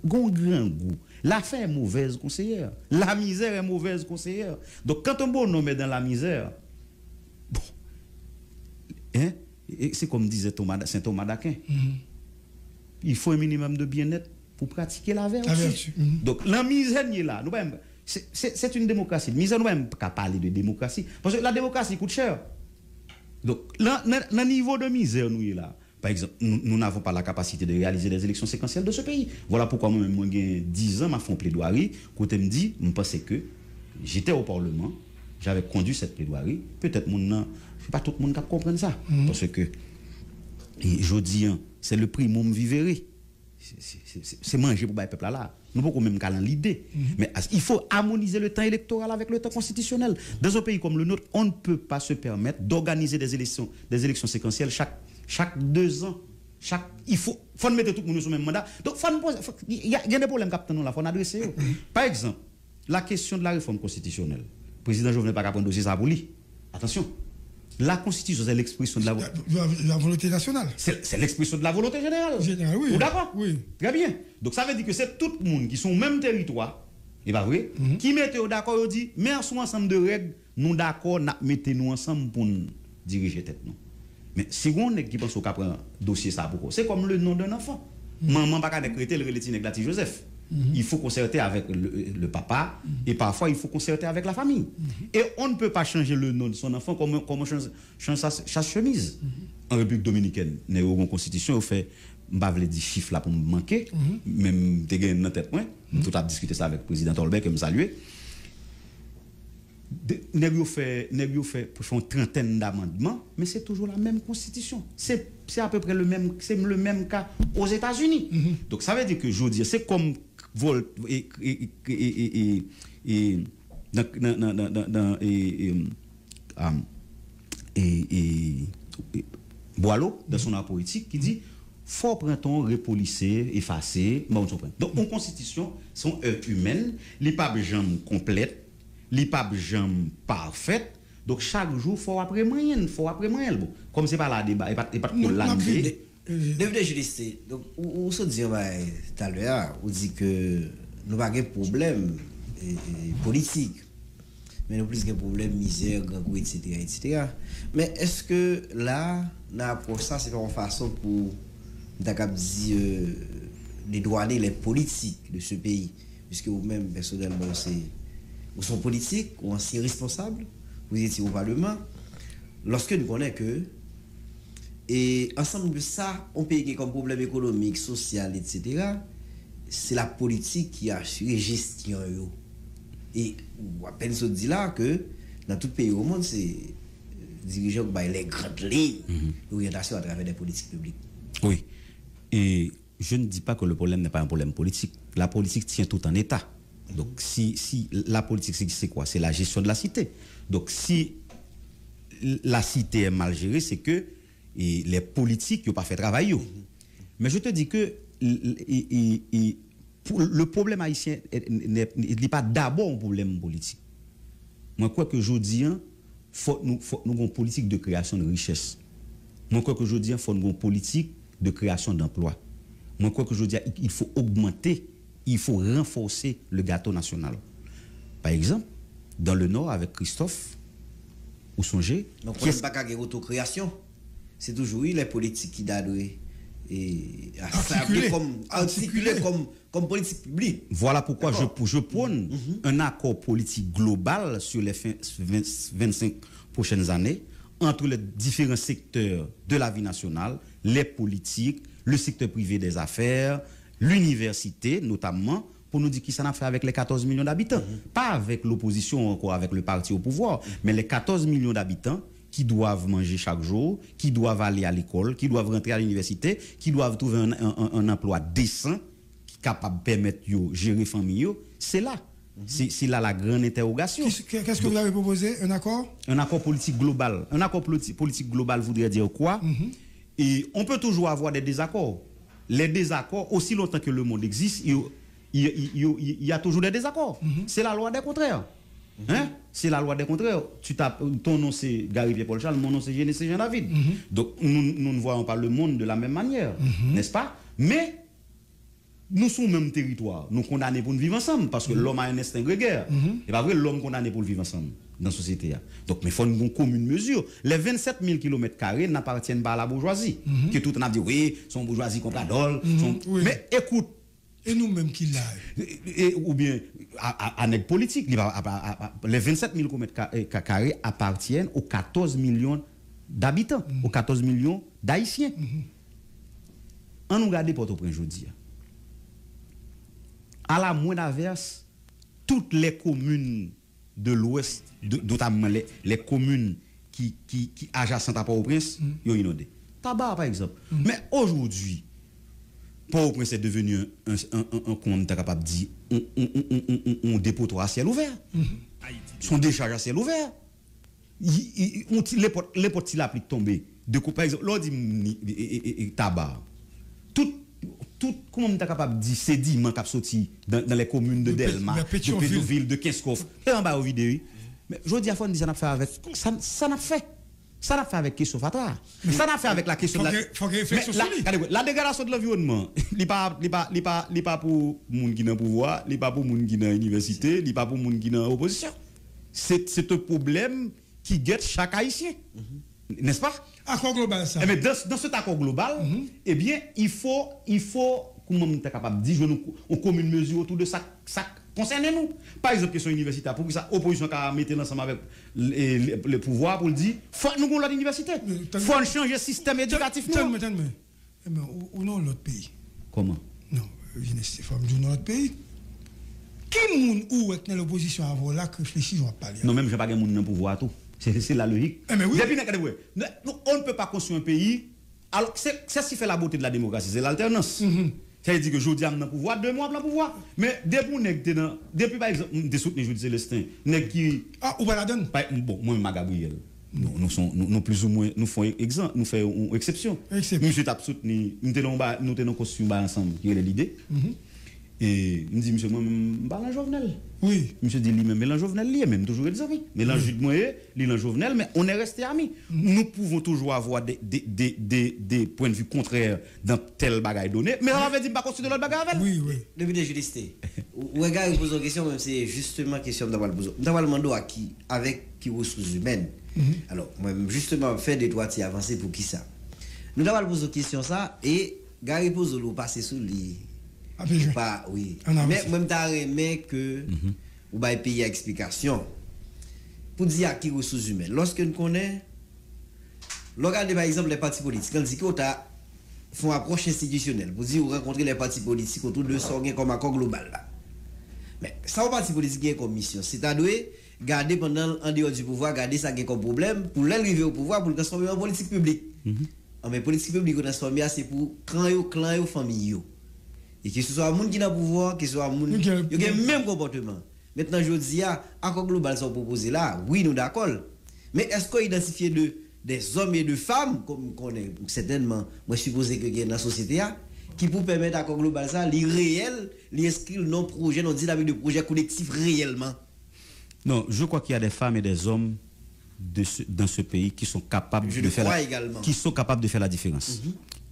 grand goût. L'affaire est mauvaise conseillère. La misère est mauvaise conseillère. Donc quand un bonhomme est dans la misère, bon, hein, c'est comme disait Saint Thomas d'Aquin. Il faut un minimum de bien-être pour pratiquer la vertu. Donc la misère est là. C'est une démocratie. Misère, nous même pas parler de démocratie. Parce que la démocratie coûte cher. Donc, le niveau de misère, nous est là. Par exemple, nous n'avons pas la capacité de réaliser des élections séquentielles de ce pays. Voilà pourquoi moi, j'ai 10 ans, m'a fait plaidoirie. Quand me dit, je pensais que j'étais au Parlement, j'avais conduit cette plaidoirie. Peut-être, pas tout le monde qui comprend ça. Parce que, et je dis, c'est le prix mon vivere. C'est manger pour le peuple là. Nous ne pouvons même pas l'idée. Mais il faut harmoniser le temps électoral avec le temps constitutionnel. Dans un pays comme le nôtre, on ne peut pas se permettre d'organiser des élections séquentielles chaque 2 ans. Il faut mettre tout le monde sur le même mandat. Donc, il y a des problèmes qu'il faut adresser. Par exemple, la question de la réforme constitutionnelle. Le président Jovenel n'a pas prendre dossier ça pour lui. Attention. La Constitution, c'est l'expression de la volonté nationale. C'est l'expression de la volonté générale. Oui. Vous d'accord? Oui. Très bien. Donc ça veut dire que c'est tout le monde qui sont au même territoire, et pas vrai, qui mettent d'accord et dit, mais en ensemble de règles, nous d'accord, mettez-nous ensemble pour nous diriger tête nous. Mais si on est qui pense au cas prendre dossier ça pour c'est comme le nom d'un enfant. Maman pas décréter le relatif négatif Joseph. Il faut concerter avec le papa et parfois il faut concerter avec la famille. Et on ne peut pas changer le nom de son enfant comme on change sa chemise. En République dominicaine, il y a une constitution, on fait, je ne vais pas dire chiffre là pour me manquer, même tu as dans tête, tout a discuté ça avec le président Tolbert, que me saluer. Nous avons fait une trentaine d'amendements, mais c'est toujours la même constitution. C'est à peu près le même cas aux États-Unis. Donc ça veut dire que je veux dire, c'est comme Boileau dans son art politique qui dit faut prendre repolisser, effacer, donc une constitution sont œuvres humaines, les pas jamais complètes, les pas jamais parfaites. Donc chaque jour faut après moyenne, comme c'est pas la débat et pas pour l'année. Député juriste, donc on se dit tout à l'heure, on dit que nous n'avons pas de problème politique, mais nous avons plus de problème misère, gangou, etc. Mais est-ce que là, pour ça, c'est une façon pour dire dédouaner les politiques de ce pays, puisque vous-même, personnellement, vous sont politiques, ou anciens responsables, vous étiez au Parlement, lorsque nous connaissons que et ensemble de ça, on peut y comme problème économique, social, etc. C'est la politique qui a assuré gestion. Et à peine se dit là que dans tout pays au monde, c'est dirigeants qui ont les grandes lignes d'orientation à travers des politiques publiques. Oui. Et je ne dis pas que le problème n'est pas un problème politique. La politique tient tout en état. Donc si la politique, c'est quoi? C'est la gestion de la cité. Donc si la cité est mal gérée, c'est que et les politiques n'ont pas fait travail. Mais je te dis que le problème haïtien n'est pas d'abord un problème politique. Moi, je crois que je dis, faut nous une politique de création de richesse. Moi, je crois que je dis, faut nous une politique de création d'emplois. Moi, je crois que je dis, il faut augmenter, il faut renforcer le gâteau national. Par exemple, dans le Nord, avec Christophe, ou songez. Donc, on n'est pas qu'à autocréation. C'est toujours les politiques qui doivent articuler comme politique publique. Voilà pourquoi je prône un accord politique global sur les 25 prochaines années entre les différents secteurs de la vie nationale, les politiques, le secteur privé des affaires, l'université notamment, pour nous dire qui s'en a fait avec les 14 millions d'habitants. Pas avec l'opposition, encore avec le parti au pouvoir, mais les 14 millions d'habitants qui doivent manger chaque jour, qui doivent aller à l'école, qui doivent rentrer à l'université, qui doivent trouver un emploi décent, qui est capable de permettre de gérer famille, c'est là. C'est là la grande interrogation. Qu'est-ce que vous avez proposé? Un accord? Un accord politique global. Un accord politique global voudrait dire quoi? Et on peut toujours avoir des désaccords. Les désaccords, aussi longtemps que le monde existe, il y a toujours des désaccords. C'est la loi des contraires. Hein? C'est la loi des contraires. Ton nom c'est Gary Pierre Paul Charles, mon nom c'est Jean David. Donc nous ne voyons pas le monde de la même manière, n'est-ce pas? Mais nous sommes au même territoire. Nous condamnés pour nous vivre ensemble parce que l'homme a un instinct grégaire. Et pas vrai, l'homme condamné pour vivre ensemble dans la société. Donc, mais il faut une commune mesure. Les 27 000 km² n'appartiennent pas à la bourgeoisie. Que tout le monde a dit, oui, son bourgeoisie compradole. Oui. Mais écoute. Et nous-mêmes qui l'a. Ou bien, à nègre politique, les 27 000 km² appartiennent aux 14 millions d'habitants, aux 14 millions d'Haïtiens. On nous regarde Port-au-Prince aujourd'hui. À la moindre averse, toutes les communes de l'Ouest, notamment les communes qui adjacentes à Port-au-Prince, ils ont inondé. Tabac, par exemple. Mais aujourd'hui, Port-au-Prince est devenu un compte capable de dire on dépotoir à ciel ouvert. Son décharge à ciel ouvert. Les portes qui appliquent tomber. De coup, par exemple, l'on dit tabac. Tout comment on est capable de dire sédiment qui a sorti dans les communes de Delma, de Pétionville, de Kinskov, et en bas au vidéo. Mais je dis à Fon, ça n'a fait avec ça n'a fait. Ça n'a fait avec question fatale. Ça n'a fait avec la question de la dégradation de l'environnement. Il pas pour moun qui dans pouvoir, il pas pour moun qui dans université, il pas pour moun qui dans opposition. C'est un problème qui guette chaque haïtien. N'est-ce pas? Accord global ça. Mais dans cet accord global, eh bien, il faut comment on est capable de dire on commune mesure autour de ça concerne nous. Par exemple, question universitaire, pour que ça opposition a mettre ensemble avec le pouvoir pour le dire faut nous avons l'université. Faut changer le système éducatif nous. Mais ou non l'autre pays. Comment? Non, l'université faut nous notre pays. Qui moun ou est dans l'opposition avant là que réfléchir on va parler. Non, même je pas gain moun dans pouvoir tout. C'est la logique. Oui. On ne peut pas construire un pays. Alors, c'est ce qui fait la beauté de la démocratie, c'est l'alternance. Ça veut dire que je dis à mon pouvoir, 2 mois dans le pouvoir. Mais depuis par exemple, des soutenus Jules Célestin, qui. Ah, ou pas la donne? Bon, moi, Gabriel. Nous plus ou moins, nous faisons une exception. Monsieur t'a soutenu, nous tenons costume ensemble, qui est l'idée. Et il me dit, monsieur, moi, Mélange Jovenel. Oui. Monsieur dit, lui-même, Mélange Jovenel, lui-même, toujours des amis. Mélange de moi, Mélange Jovenel, mais on est resté amis. Nous pouvons toujours avoir des points de vue contraires dans tel bagaille donné, mais on avait dit, pas construire l'autre bagaille avec. Oui. Depuis des juristes. Ou un gars qui pose une question, même c'est justement question d'avoir le besoin. D'avoir le mandat à qui, avec qui ressources humaines. Alors, moi, justement, faire des droits qui avancent pour qui ça? Nous avons posé une question ça, et Gary pose le passé sous lui. Pas, oui. Mais même t'as aimé que ou bah payer explication pour dire à qui ressources humaines. Lorsque nous connaissons, regardez par exemple les partis politiques, quand dit que t'as font approche institutionnelle pour dire ou rencontrer les partis politiques autour de ça comme accord global là. Mais ça au parti politique comme mission, c'est-à-dire garder pendant en dehors du pouvoir, garder ça comme problème pour l'arriver au pouvoir pour le transformer en politique publique. Mais politique publique on transformer c'est pour clan yo famille yo. Et que ce soit un monde qui n'a pouvoir, que ce soit un monde qui a le même comportement. Maintenant, je dis, accord global sont proposés là, oui, nous d'accord. Mais est-ce qu'on identifie des hommes et de femmes, comme on est certainement, moi je suppose qu'il y a dans la société, qui pour permettre accord global ça, les réels, les inscrire nos projets, nos dynamiques de projets collectifs réellement? Non, je crois qu'il y a des femmes et des hommes dans ce pays qui sont capables de faire la différence.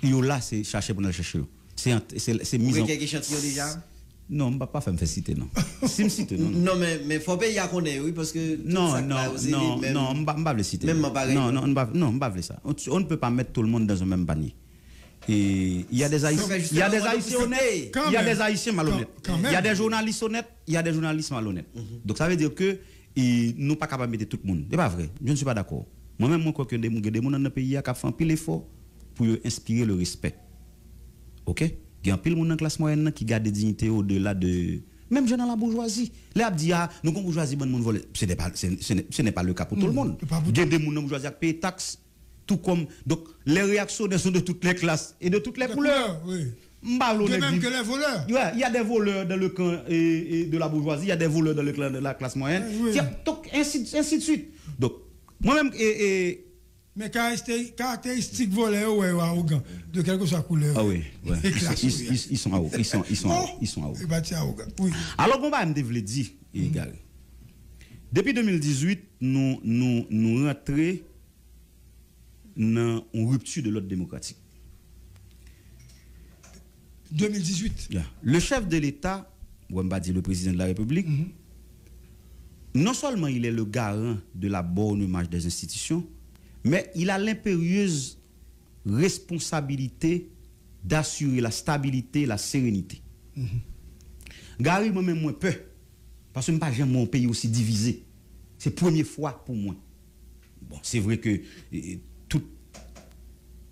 Et là, c'est chercher pour nous chercher. C'est mis en... quelques échantillons déjà? Non, on ne va pas faire me citer, non. Si me cite, non. Non, mais il faut payer à connaître, oui, parce que... Non, on ne va pas le citer. Même pareil. Non, on ne va pas le ça. On ne peut pas mettre tout le monde dans un même panier. Et il y a des Haïtiens honnêtes, il y a des Haïtiens malhonnêtes. Il y a des journalistes honnêtes, il y a des journalistes malhonnêtes. Donc ça veut dire que nous ne sommes pas capables de mettre tout le monde. Ce n'est pas vrai. Je ne suis pas d'accord. Moi-même, moi, je crois que des gens dans le pays qui font un pile effort pour inspirer le respect. OK? Il y a un pile monde dans la classe moyenne qui garde des dignités au-delà de... Même dans la bourgeoisie. Là, dit, nous, comme bourgeoisie, bon monde volé. Ce n'est pas le cas pour tout le monde. Il y a des gens dans la bourgeoisie qui payent des taxes. Tout comme... Donc, les réactions sont de toutes les classes et de toutes les couleurs. Oui. De même que les voleurs. Il y a des voleurs dans le camp de la bourgeoisie, il y a des voleurs dans le clan de la classe moyenne. Oui. Donc, ainsi de suite. Donc, moi-même... Mais caractéristiques volées, ouais, arrogant, de quelque soit couleur. Ah oui, ouais. Ils sont arrogants. Ils sont arrogants. Oui. Alors, on va me dire, Gary. Depuis 2018, nous rentrons dans une rupture de l'ordre démocratique. 2018. Yeah. Le chef de l'État, on va dire le président de la République, non seulement il est le garant de la bonne image des institutions, mais il a l'impérieuse responsabilité d'assurer la stabilité, la sérénité. Gary, moi-même, moi, peu. Parce que je n'ai pas jamais mon pays aussi divisé. C'est la première fois pour moi. Bon, c'est vrai que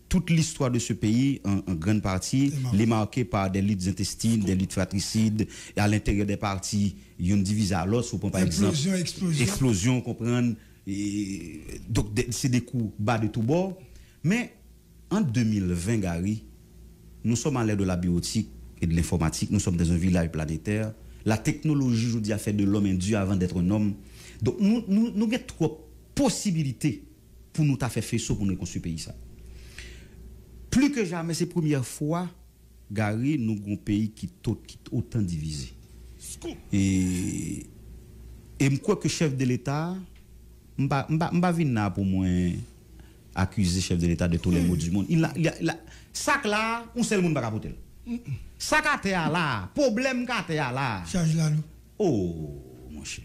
toute l'histoire de ce pays, en grande partie, est marquée par des luttes intestines, des luttes fratricides, et à l'intérieur des partis, il y a une division à l'autre, par exemple. Explosion, comprendre. Donc, c'est des coups bas de tout bord. Mais en 2020, Gary, nous sommes à l'ère de la biotique et de l'informatique, nous sommes dans un village planétaire. La technologie, je vous dis, a fait de l'homme un dieu avant d'être un homme. Donc, nous avons trop possibilités pour nous faire faisceau pour nous construire le pays. Ça. Plus que jamais, c'est la première fois, Gary, nous avons un pays qui est autant divisé. Et je crois que le chef de l'État, je ne vais pas venir pour moi accuser le chef de l'État de tous les maux du monde. Ça là, on sait le monde va capoter. Ça qui est là, problème qui est là. Charge là, nous. Oh, mon cher.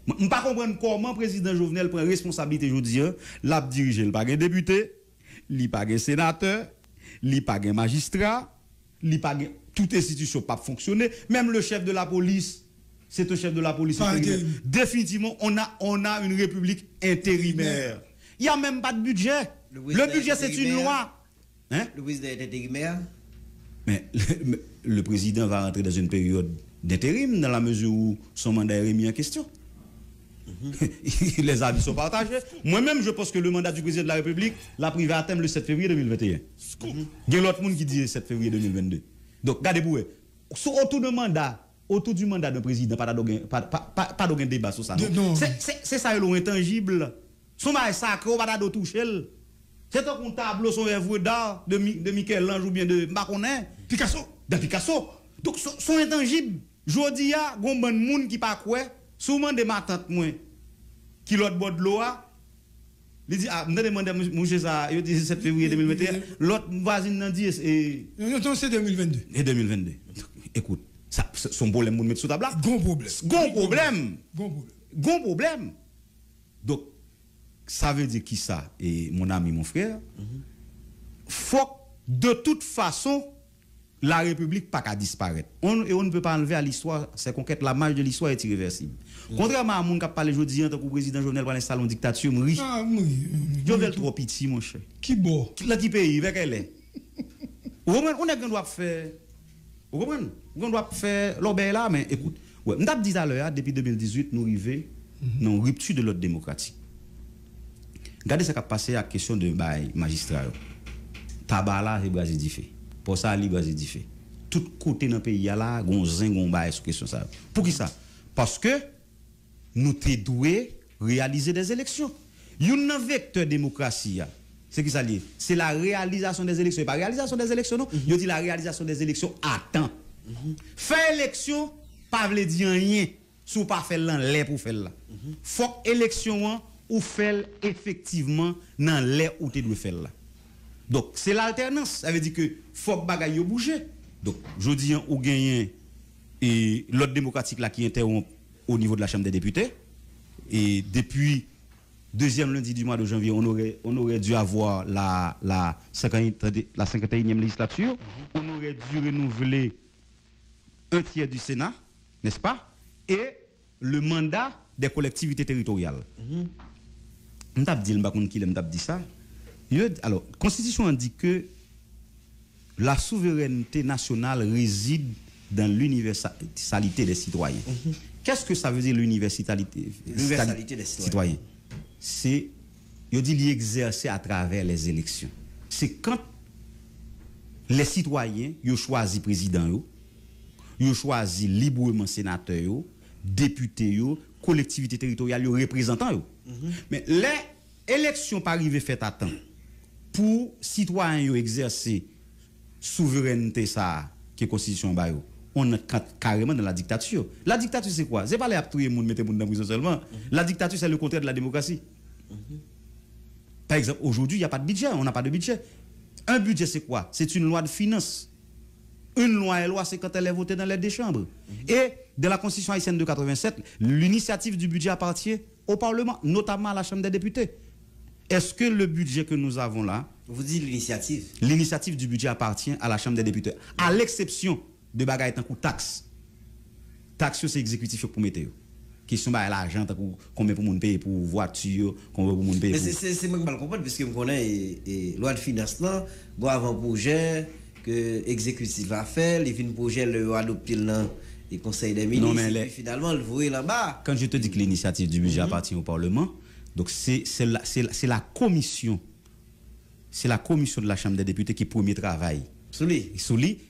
Je ne pas comprendre comment le président Jovenel prend responsabilité aujourd'hui. L'a dirigé, il n'a pas un député, il n'a pas un sénateur, il n'a pas un magistrat, il n'a pas toute institution pas fonctionner. Même le chef de la police, c'est un chef de la police intérimaire. Définitivement, on a une république intérimaire. Il n'y a même pas de budget. Le budget, c'est une loi. Hein? Le président est intérimaire. Mais le président va rentrer dans une période d'intérim dans la mesure où son mandat est remis en question. Les avis sont partagés. Moi-même, je pense que le mandat du président de la République l'a privé à terme le 7 février 2021. Il y a l'autre monde qui dit 7 février 2022. Donc, regardez-vous, autour du mandat d'un président, pas de débat sur ça. C'est ça, l'eau intangible. Son maïs sacré, on va pas toucher. C'est un tableau, son œuvre d'art de Michel-Ange ou bien de Baconnet. Picasso. De Picasso. Donc, sont intangibles. Je dis, il y a des gens qui pas quoi. Souvent, des matantes, moi, qui l'autre bord de l'eau, il dit, ah, je demande à monsieur ça, il dit 7 février 2021. L'autre voisine n'a dit, non, c'est 2022. Et 2022. Écoute, ça, son problème, mettre sous table. Gros problème. Donc, ça veut dire qui ça? Et mon ami, mon frère, faut de toute façon, la République pas qu'à disparaître. On ne peut pas enlever à l'histoire, c'est conquête, la marge de l'histoire est irréversible. Contrairement à mon qui a parlé aujourd'hui en tant que président Jovenel pour l'installer une dictature, Jovenel trop petit, mon cher. Qui bon? Là, qui pays, avec elle est. On est qu'on doit faire. On doit faire l'obéir là, mais écoute, on a dit à l'heure, depuis 2018, nous arrivons dans une rupture de l'ordre démocratique. Regardez ce qui a passé à la question de magistrat. Tabac là, c'est Brésil dit fait. Pour ça, c'est Brésil dit fait. Tout côté dans le pays, là, gonzin, gonbaye sur question ça. Pour qui ça? Parce que nous devons réaliser des élections. Il y a un vecteur démocratie. C'est qui ça lié? C'est la réalisation des élections. Pas réalisation des élections, non? Je dis la réalisation des élections à temps. Faire élection, pas veut dire rien. Si vous pas faire l'air pour faire là. Faut élection ou faire effectivement dans l'air où tu dois faire là. Donc c'est l'alternance. Ça veut dire que faut que bagaille bouger. Donc je dis ou gagner et l'ordre démocratique là qui interrompt au niveau de la Chambre des députés. Et depuis deuxième lundi du mois de janvier, on aurait dû avoir la 51e législature. On aurait dû renouveler un tiers du Sénat, n'est-ce pas? Et le mandat des collectivités territoriales. On t'a dit, ça. Alors, la Constitution indique que la souveraineté nationale réside dans l'universalité des citoyens. Qu'est-ce que ça veut dire l'universalité des citoyens? C'est, il dit, l'exercer à travers les élections. C'est quand les citoyens ils choisissent président, ils choisissent librement sénateur, député, collectivité territoriale, représentants. Mais élection pas arrivé fait à temps pour citoyens yo exercer souveraineté ça qui est constitution ba yo. On est carrément dans la dictature. La dictature c'est quoi? C'est pas les aptouiller monde mettre monde dans prison seulement. La dictature c'est le contraire de la démocratie. Par exemple, aujourd'hui, il n'y a pas de budget, on n'a pas de budget. Un budget c'est quoi? C'est une loi de finances. Une loi, c'est quand elle est votée dans les deux chambres. Et de la Constitution haïtienne de 87, l'initiative du budget appartient au Parlement, notamment à la Chambre des députés. Est-ce que le budget que nous avons là... Vous dites l'initiative? L'initiative du budget appartient à la Chambre des députés, à l'exception de bagaille tant coup taxe. Taxe, c'est exécutif pour mettre. Question bah l'argent combien pour moun payer pour voiture, combien pour moun payer. Mais c'est moi qui mal comprendre parce que me connais loi de finance là, bon avant projet que exécutif a fait, les fin projet le adopté dans le conseil des ministres et puis finalement le voyer là-bas. Quand je te dis que l'initiative du budget appartient au Parlement, donc c'est la commission. C'est la commission de la Chambre des députés qui premier travail. Souli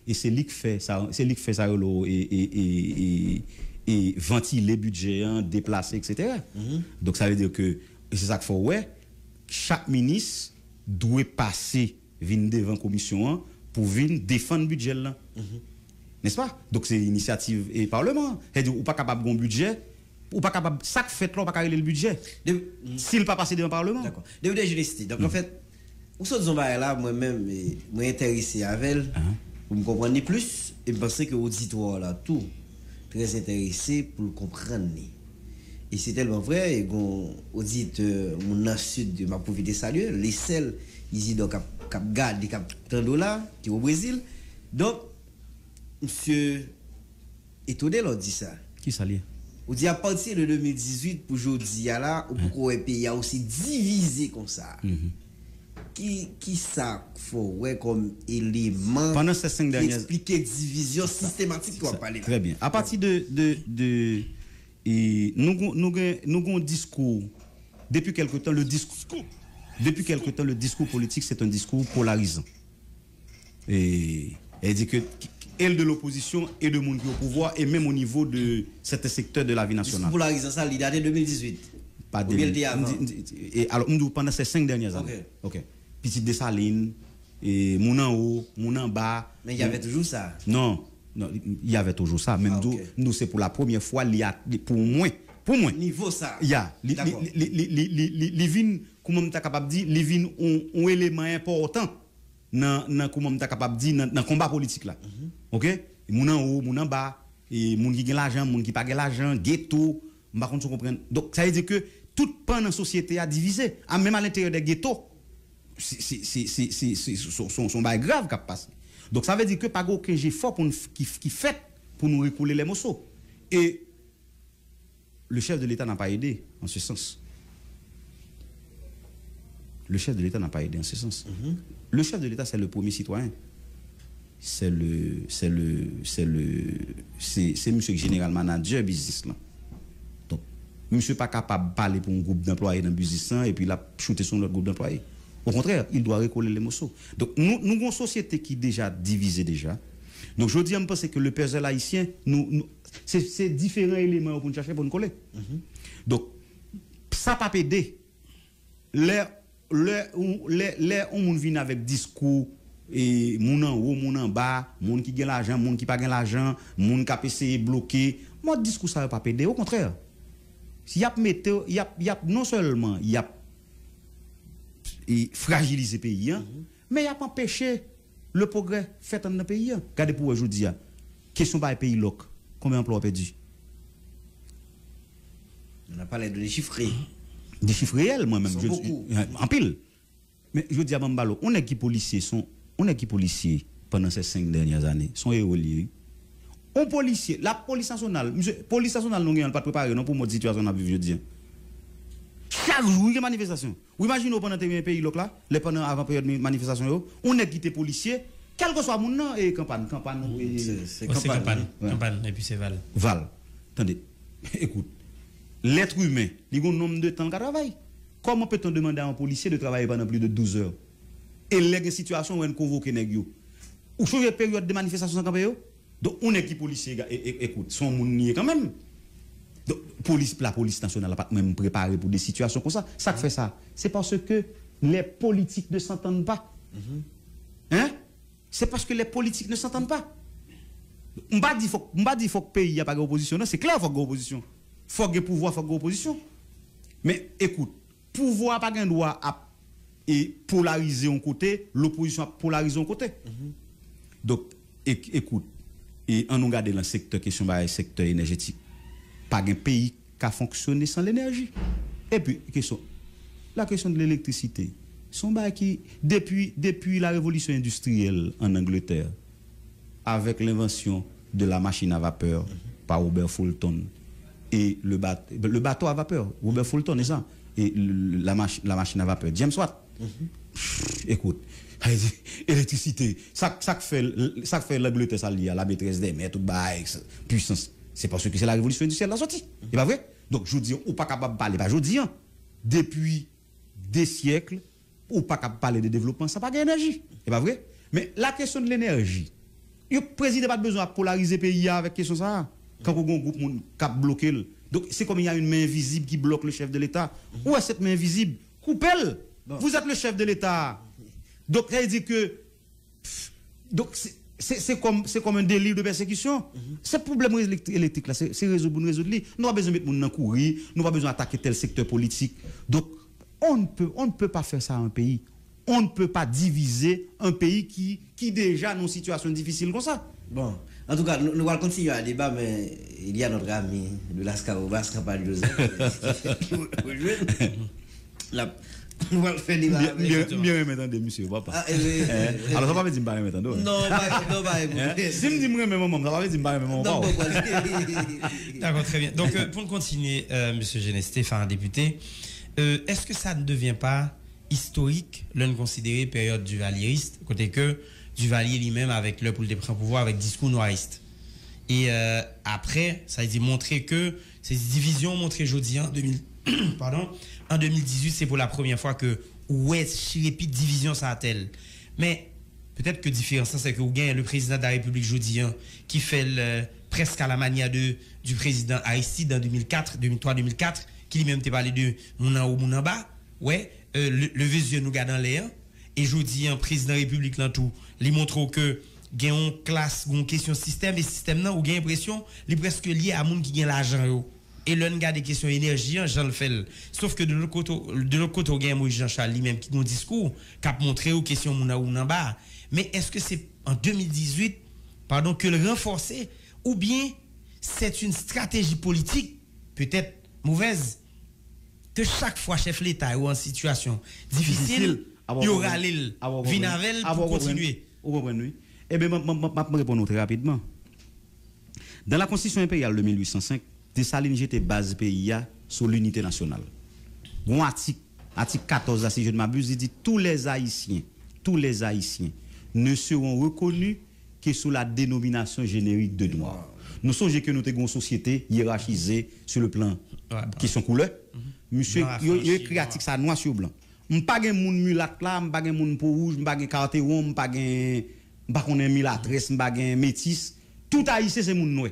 et c'est lui qui fait ça, et ventiler les budgets, déplacer, etc. Donc ça veut dire que, c'est ça qu'il faut, chaque ministre doit passer devant la commission pour venir défendre le budget. N'est-ce pas? Donc c'est initiative et parlement. C'est-à-dire, ou pas capable de budget, ou pas capable, ça fait là, pas capable le budget. S'il pas passé devant le parlement. D'accord. Député juriste. Donc en fait, où sont les là, moi-même, moi intéressé avec elle, pour me comprendre plus, et me penser que l'auditoire là, tout, très intéressé pour le comprendre. Et c'est tellement vrai, et on dit mon sud de ma profité saluer, les seuls, ils ont cap garde cap $30 qui est au Brésil. Donc, monsieur étonné, on dit ça. Qui ça lié? On dit à partir de 2018, pour aujourd'hui, là, pourquoi le pays a aussi divisé comme ça. Qui ça faut comme élément pendant ces 5 dernières expliquer division systématique qu'on va parler là. Très bien. À partir de nous avons discours depuis quelque temps le discours politique c'est un discours polarisant. Et elle dit que elle de l'opposition et de monde qui est au pouvoir et même au niveau de certains secteurs de la vie nationale. Polarisant ça il date de 2018. Pas de et alors pendant ces 5 dernières années. OK. Petite Dessaline, et mon en haut, mon en bas. Mais il y avait toujours ça. Non, il y avait toujours ça. Même nous, c'est pour la première fois, pour moi. Niveau ça. Il y a. Les vins, comment on est capable de dire, les vins ont un élément important dans comment on est capable de dire, dans le combat politique là. OK? Mon en haut, mon en bas, et mon qui gagne l'argent, mon qui pas gagne l'argent, ghetto, par contre, tu comprends. Donc, ça veut dire que toute pan dans la société a divisé, même à l'intérieur des ghettos. Son bail grave qui passe. Donc ça veut dire que pas aucun effort qui fait pour nous recouler les morceaux. Et le chef de l'État n'a pas aidé en ce sens. Le chef de l'État n'a pas aidé en ce sens. Le chef de l'État c'est le premier citoyen. C'est monsieur général manager business là. Donc monsieur pas capable de parler pour un groupe d'employés dans le business et puis là shooter sur notre groupe d'employés. Au contraire, il doit recoller les morceaux. Donc, nous avons une société qui est déjà divisée déjà. Donc, je dis, je pense que le peuple haïtien, c'est différents éléments pour nous chercher pour nous coller. Donc, ça n'a pas aidé. On vient avec discours, et mon en haut, mon en bas, mon qui gagne l'argent, mon qui pas gagne l'argent, mon qui a essayé de bloquer. Moi, discours, ça ne va pas aider. Au contraire. Non seulement, il y a et fragiliser le pays, mais il n'y a pas empêché le progrès fait dans le pays. Regardez pour aujourd'hui, question par pays loc, combien d'emplois perdus? On a parlé de chiffres. Des chiffres réels, moi-même. En pile. Mais je dis à Bambalo, on est qui policiers pendant ces 5 dernières années sont éoliés. On policier, la police nationale, nous n'avons pas préparé non pour notre situation à vivre, je dis. Chaque jour, il y a manifestation. Vous imaginez pendant les pays là, pendant avant période de manifestation, on est quitté policier, quel que soit mon nom et campagne. C'est campagne. Et puis c'est Val. Val. Attendez, écoute, l'être humain, il y a un nombre de temps de travail. Comment peut-on demander à un policier de travailler pendant plus de 12 heures? Et il y a une situation où on convoque les gens. Ou chaque période de manifestation dans le pays, donc on est qui policier, écoute, son monde nié quand même. Donc, la police nationale n'a pas même préparé pour des situations comme ça. Ça fait ça. C'est parce que les politiques ne s'entendent pas. Hein? C'est parce que les politiques ne s'entendent pas. On va dire faut que le pays n'y a pas d'opposition. C'est clair, il faut qu'il y ait opposition. Il faut qu'il y ait pouvoir, il faut qu'il y ait opposition. Mais écoute, pouvoir n'a pas un droit à polariser un côté, l'opposition a polarisé un côté. Donc, écoute, et on regarde dans le secteur question le secteur énergétique. Pas un pays qui a fonctionné sans l'énergie. Et puis, la question de l'électricité. Son qui, depuis la révolution industrielle en Angleterre, avec l'invention de la machine à vapeur par Robert Fulton et le bateau à vapeur, Robert Fulton, c'est ça, et la machine à vapeur, James Watt. Écoute, électricité, ça fait l'Angleterre, ça lié à la maîtresse des mers, toute puissance. C'est parce que c'est la révolution industrielle la sortie. C'est pas vrai? Donc, je dis, ou pas capable de parler, je dis, depuis des siècles, ou pas capable de parler de développement, ça n'a pas d'énergie. C'est pas vrai? Mais la question de l'énergie, le président n'a pas besoin de polariser le pays avec la question de ça. Quand on a un groupe qui a bloqué. Donc, c'est comme il y a une main invisible qui bloque le chef de l'État. Où est cette main invisible? Coupez-le. Vous êtes le chef de l'État. Donc, ça veut dire que. Donc, c'est comme un délire de persécution. Ce problème électrique, là, c'est résoudre. Nous n'avons pas besoin de mettre dans courir, nous n'avons pas besoin d'attaquer tel secteur politique. Donc, on ne peut pas faire ça à un pays. On ne peut pas diviser un pays qui déjà dans une situation difficile comme ça. Bon, en tout cas, nous allons continuer à débat, mais il y a notre ami de l'Ascarobas qui a parlé de ça. Nous allons faire débat. Bien remettre monsieur, papa. Alors, ça va pas dire que je remettre. Non, pas. Si je dis que je maman, ça va pas dire que je maman. D'accord, très bien. Donc, pour continuer, monsieur Genesté, enfin, député, est-ce que ça ne devient pas historique, l'un considéré période duvalieriste, côté que Duvalier lui-même avec le pour le prendre pouvoir avec discours noiriste. Et après, ça a dit montrer que ces divisions montrées aujourd'hui en 2018, c'est pour la première fois que ouais, répète division ça a tel. Mais peut-être que différence c'est que vous gagnez le président de la République aujourd'hui qui fait presque à la manière du président Aristide en 2003-2004 qui lui-même t'a parlé de mon en haut, mon en bas. Ouais, le vieux nous garde en l'air. Et je dis un président de la République là tout, lui montre que gagne une classe, une question système et système là ou gagne impression, il presque lié à monde qui gagne l'argent. Et l'on garde des questions énergie, Jean le fait. Sauf que de l'autre côté, on gagne Moïse Jean-Charles lui-même qui nous discours, qui a montré aux questions mouna ou en bas. Mais est-ce que c'est en 2018, que le renforcer, ou bien c'est une stratégie politique, peut-être mauvaise, que chaque fois chef l'État est en situation difficile, il y aura l'île, Vinavel pour continuer. Eh bien, je vais répondre très rapidement. Dans la Constitution impériale de 1805, Dessalines était base pays sur l'unité nationale. Bon article 14, si je ne m'abuse, il dit tous les Haïtiens ne seront reconnus que sous la dénomination générique de Noirs. Nous songeons que nous avons une société hiérarchisée sur le plan question couleur. Monsieur, il est créatif ça noir sur blanc. M'pas gen moun mulat là, m'pas gen moun peau rouge, m'pas gen carteron, m'pas gen milatresse, m'pas gen métis. Tout haïtien c'est moun noir.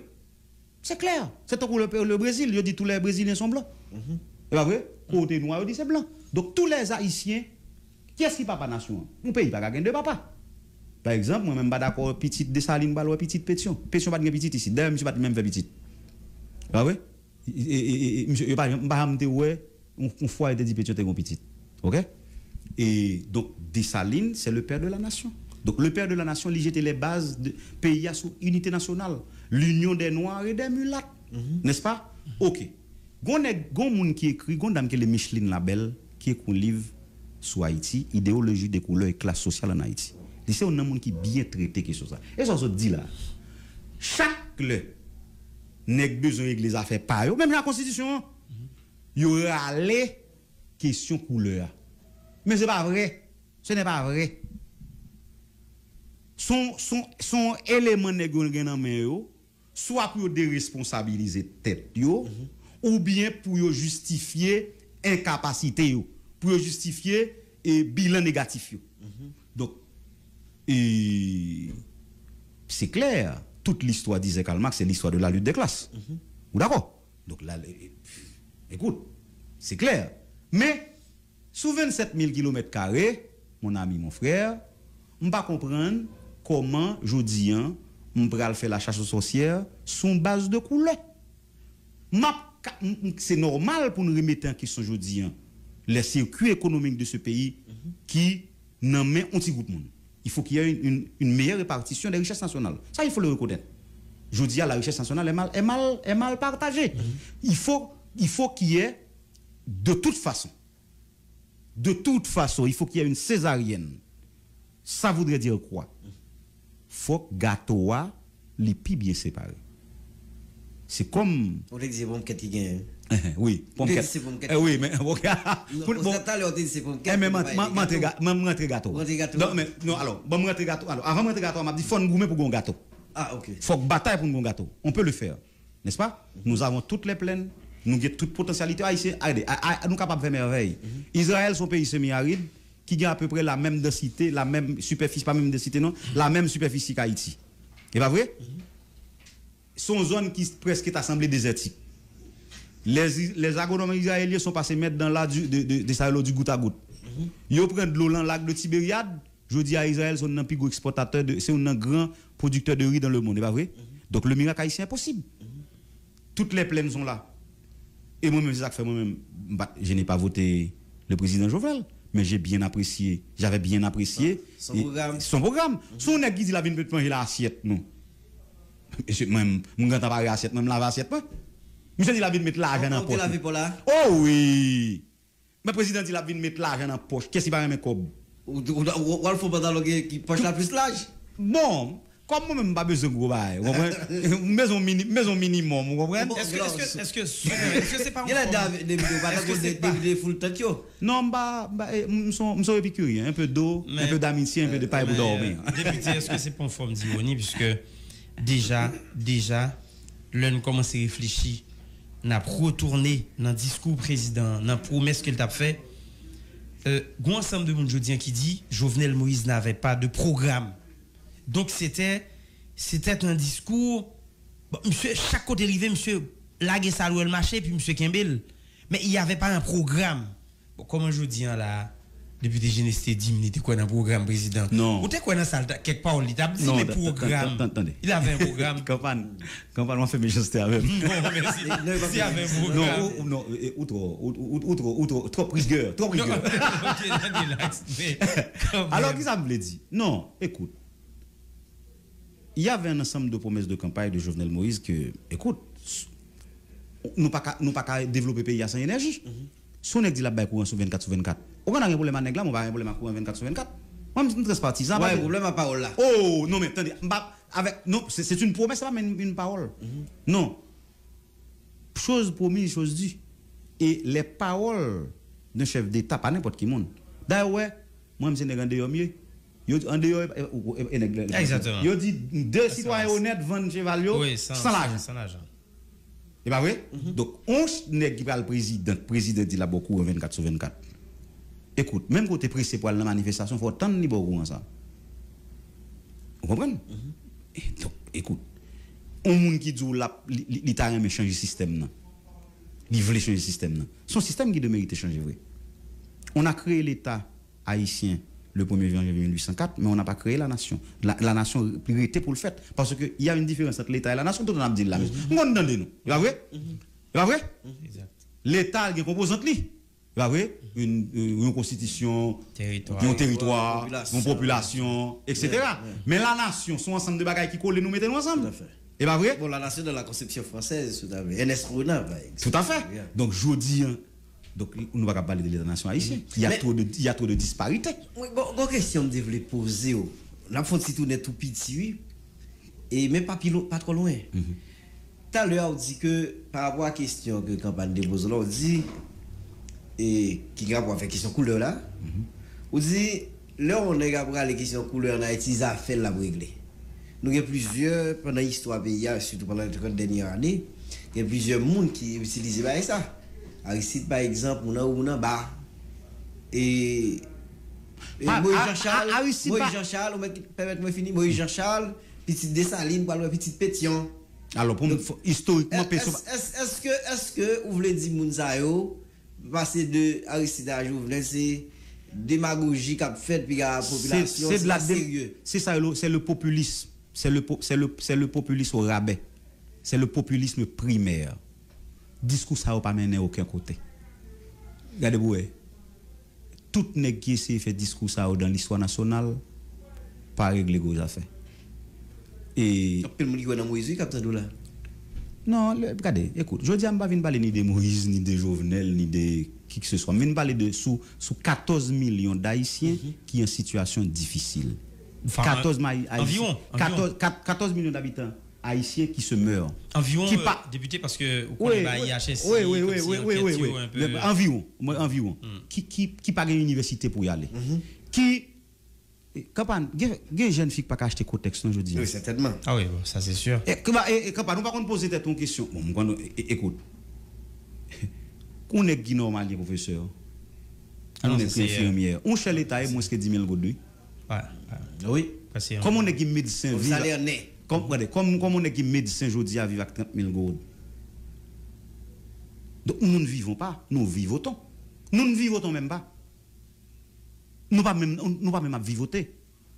C'est clair. C'est tout le Brésil, il dit tous les Brésiliens sont blancs. C'est pas vrai? Côté noir, il dit c'est blanc. Donc tous les haïtiens, qui est-ce qui papa nation? Mon pays pas gagner de papa. Par exemple, moi même pas d'accord petite Dessalines ba petite Pétion. Pétion pas de petite ici. D'ailleurs, monsieur pas même faire petite. Pas vrai? Et monsieur pas m'te ouais, on fois était dit Pétion t'es petite. OK? Et donc Dessalines, c'est le père de la nation. Donc le père de la nation, il jetait les bases de pays sous unité nationale, l'union des noirs et des mulâtres. N'est-ce pas? OK. Gon moun qui écrit, gon dame qui est Micheline Labelle qui écrit un livre sur Haïti, idéologie des couleurs et classe sociale en Haïti. C'est un monde qui bien traité que ça. Et ça se dit là. Chaque nèg besoin régler les affaires par eux, même la constitution, il y aura les questions couleur. Mais c'est pas vrai. Ce n'est pas vrai. Son élément nèg dans main yo, soit pour déresponsabiliser tête yo, ou bien pour justifier incapacité yo, pour justifier bilan négatif yo. Donc c'est clair, toute l'histoire disait Karl Marx, c'est l'histoire de la lutte des classes. D'accord? Donc là, écoute, c'est clair. Mais, sous 27 000 km², mon ami, mon frère, je ne pas comprendre comment, je dis, on peut faire la chasse aux sorcières sur base de couleur. C'est normal pour nous remettre en question, je dis, les circuits économiques de ce pays qui n'en met un petit groupe de monde. Il faut qu'il y ait une meilleure répartition des richesses nationales. Ça, il faut le reconnaître. Je dis, la richesse nationale est mal partagée. Il faut qu'il y ait, de toute façon, il faut qu'il y ait une césarienne. Ça voudrait dire quoi? Il faut que gâteau les plus bien séparés. C'est comme... On te dit bon qui gagne. Oui, pomquette. Oui, mais pour ça là on dit c'est pomquette. Mais même rentrer gâteau. Non, alors, bon rentrer gâteau. Alors, avant rentrer gâteau, on m'a dit faut nous goumer pour un gâteau. Ah OK. Faut bataille pour un gâteau. On peut le faire. N'est-ce pas? Nous avons toutes les plaines, nous avons toute potentialité haïtienne. Nous capables de faire merveille. Israël son pays semi-aride qui a à peu près la même densité, la même superficie, pas même densité non, la même superficie qu'Haïti. C'est pas vrai? Son zone qui presque est assemblée désertique. Les agronomes israéliens sont passés mettre dans l'eau du goutte à goutte. Ils prennent de l'eau dans le lac de Tibériade. Je dis à Israël, c'est un plus gros exportateur, c'est un grand producteur de riz dans le monde, n'est pas vrai? Donc le miracle haïtien est possible. Toutes les plaines sont là. Et moi-même, c'est ça que fait moi-même. Je n'ai pas voté le président Jovenel, mais j'avais bien apprécié son programme. Son nèg qui dit la vie peut manger l'assiette, non. Même, mon grand pas assiette, même laver assiette, pas. Monsieur dit la vie de mettre l'argent dans poche. Oh oui. Mais le président dit la vie de mettre l'argent dans poche. Qu'est-ce qu'il va mettre comme? Ou il faut pas dans qui poche la plus large. Bon, comme moi même pas besoin de gros bail, vous comprenez? Maison minimum, vous comprenez? Est-ce que c'est pas il y a des full tantio. Non, nous sommes épicuriens, un peu d'eau, un peu d'amitié, un peu de paille pour dormir. Député, est-ce que c'est pas une forme d'ironie puisque déjà l'on commence à réfléchir, n'a retourné dans le discours président, dans la promesse qu'il t'a fait.Gon ensemble de monde jodien qui dit Jovenel Moïse n'avait pas de programme. Donc c'était un discours monsieur chaque côté arrivé monsieur laguer ça le marché puis monsieur Kembel mais il n'y avait pas un programme. Bon comment je dis là député Génesté 10 minutes quoi dans programme président. Non. Ou t'es quoi dans salle quelque part on t'a dit mais programme. Attendez. Il avait un programme. campagne on fait méchanceté avec. Non mais si avait un programme. Non, outre trop rigueur. Alors qui ça me dit? Non, écoute. Il y avait un ensemble de promesses de campagne de Jovenel Moïse que, écoute, nous pas développer le pays sans énergie. Si on dit la baie courant sur 24/24, on a un problème avec là, on va avoir un problème à courant 24/24. Moi, je suis très partisan. Ouais, problème à parole là. Oh, non, mais attendez, non, c'est une promesse, pas une parole. Non. Chose promise, chose due. Et les paroles d'un chef d'État, pas n'importe qui monde. D'ailleurs, moi, je suis un gars mieux. Exactement. Yo dit deux citoyens honnêtes vendent cheval sans l'argent. Et pas vrai? Donc on nèg qui le président dit la beaucoup 24/24. Écoute, même quand tu es pressé pour aller dans la manifestation, il faut attendre ni beaucoup en ça. Vous comprenez? Donc écoute, on monde qui dit l'État aime changer le système là. Il veut changer le système là. Son système qui doit mériter changer vrai. On a créé l'État haïtien le 1er janvier 1804, mais on n'a pas créé la nation. La nation est priorité pour le fait. Parce qu'il y a une différence entre l'État et la nation, tout le monde a dit la même chose. On entend nous. C'est pas vrai? C'est pas vrai? L'État a une composante li. C'est pas vrai? Une constitution, un territoire, une population, etc. Mais la nation, sont ensemble de bagages qui collent nous mettons ensemble. C'est pas vrai? Bon, la nation de la conception française, tout à fait. Ernest Renan, par exemple. Tout à fait. Donc, je dis, donc, on ne va pas parler de l'État nation haïtien. Il y a trop de disparités. Oui, bon, question que je voulais poser. On a fait si tout est tout petit, et mais pas trop loin. Tout à l'heure, on dit que, par rapport à la question que la campagne dépose là, on dit, et qui a rapport avec la question couleur là, on dit, là, on a rapport à la question couleur en Haïti, ça fait la régler. Nous avons plusieurs, pendant l'histoire pays, surtout pendant les 30 dernières années, il y a plusieurs monde qui utilisent ça. Aristide, par exemple, on a bas. Et Moïse Jean-Charles, permettez-moi finir, Moïse Jean-Charles, petite Dessalines, petite Pétion. Alors, pour historiquement, est-ce que vous voulez dire Mounsayo, passer de Aristide à Jovenel, c'est démagogie qu'a fait puis la population, c'est de la sérieux. C'est ça, c'est le populisme. C'est le populisme au rabais. C'est le populisme primaire. Discours ça va pas mener aucun côté. Regardez-vous, tout nèg qui essaie faire discours ça dans l'histoire nationale pas régler gros affaires. Et le monde qui est dans Moïse capitaine là. Non, regardez, écoute, je dis pas venir parler ni de Moïse ni de Jovenel ni de qui que ce soit. Venir parler de sous 14 millions d'Haïtiens qui sont en situation difficile. Enfin, 14 millions d'habitants haïtiens qui se meurent. Environ, qui député, parce que oui, environ. Qui pas une université pour y aller. Qui campagne, des jeunes filles pas acheter contexte je dis. Oui, certainement. Ah oui, bon, ça c'est sûr. Et campagne, nous pas qu'on poser tête une question. Bon, écoute. On est qui normal professeur. On est infirmière. On chez l'état est moins que 10 000 gouttes. Oui. Comme on est qui médecin vivre salaire net. Comme on est qui médecin aujourd'hui à vivre avec 30 000 gouttes. Donc nous ne vivons pas, nous vivotons. Nous ne vivotons même pas. Nous pas même à vivoter.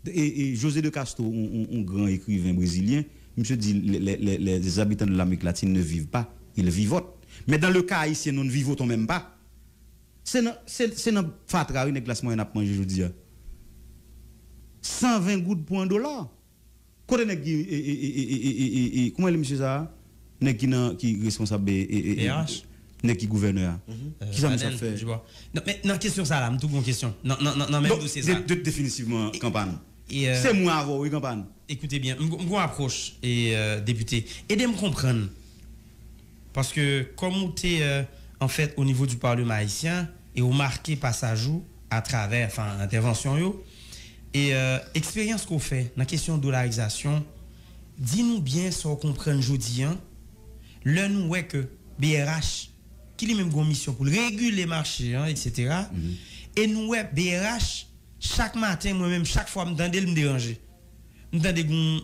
Et José de Castro, un grand écrivain brésilien, monsieur dit les habitants de l'Amérique latine ne vivent pas, ils vivotent. Mais dans le cas haïtien, nous ne vivotons même pas. C'est dans fatra une classement on a mangé aujourd'hui. 120 gouttes pour $1. Comment est monsieur ça? Qui responsable RH n'est qui gouverneur. Qui ça me fait? Non mais non question ça là, tout bonne question. Non même dossier ça. Définitivement campagne. C'est moi avoir oui campagne. Écoutez bien, mon approche et député, aidez-moi comprendre. Parce que comme vous êtes en fait au niveau du Parlement haïtien et vous marquez passage à travers intervention yo et expérience qu'on fait dans la question de dollarisation, dis-nous bien si on comprend aujourd'hui là nous ouais que BRH qui lui même une mission pour réguler les marchés etc. Et nous ouais BRH chaque matin moi-même chaque fois me déranger. Me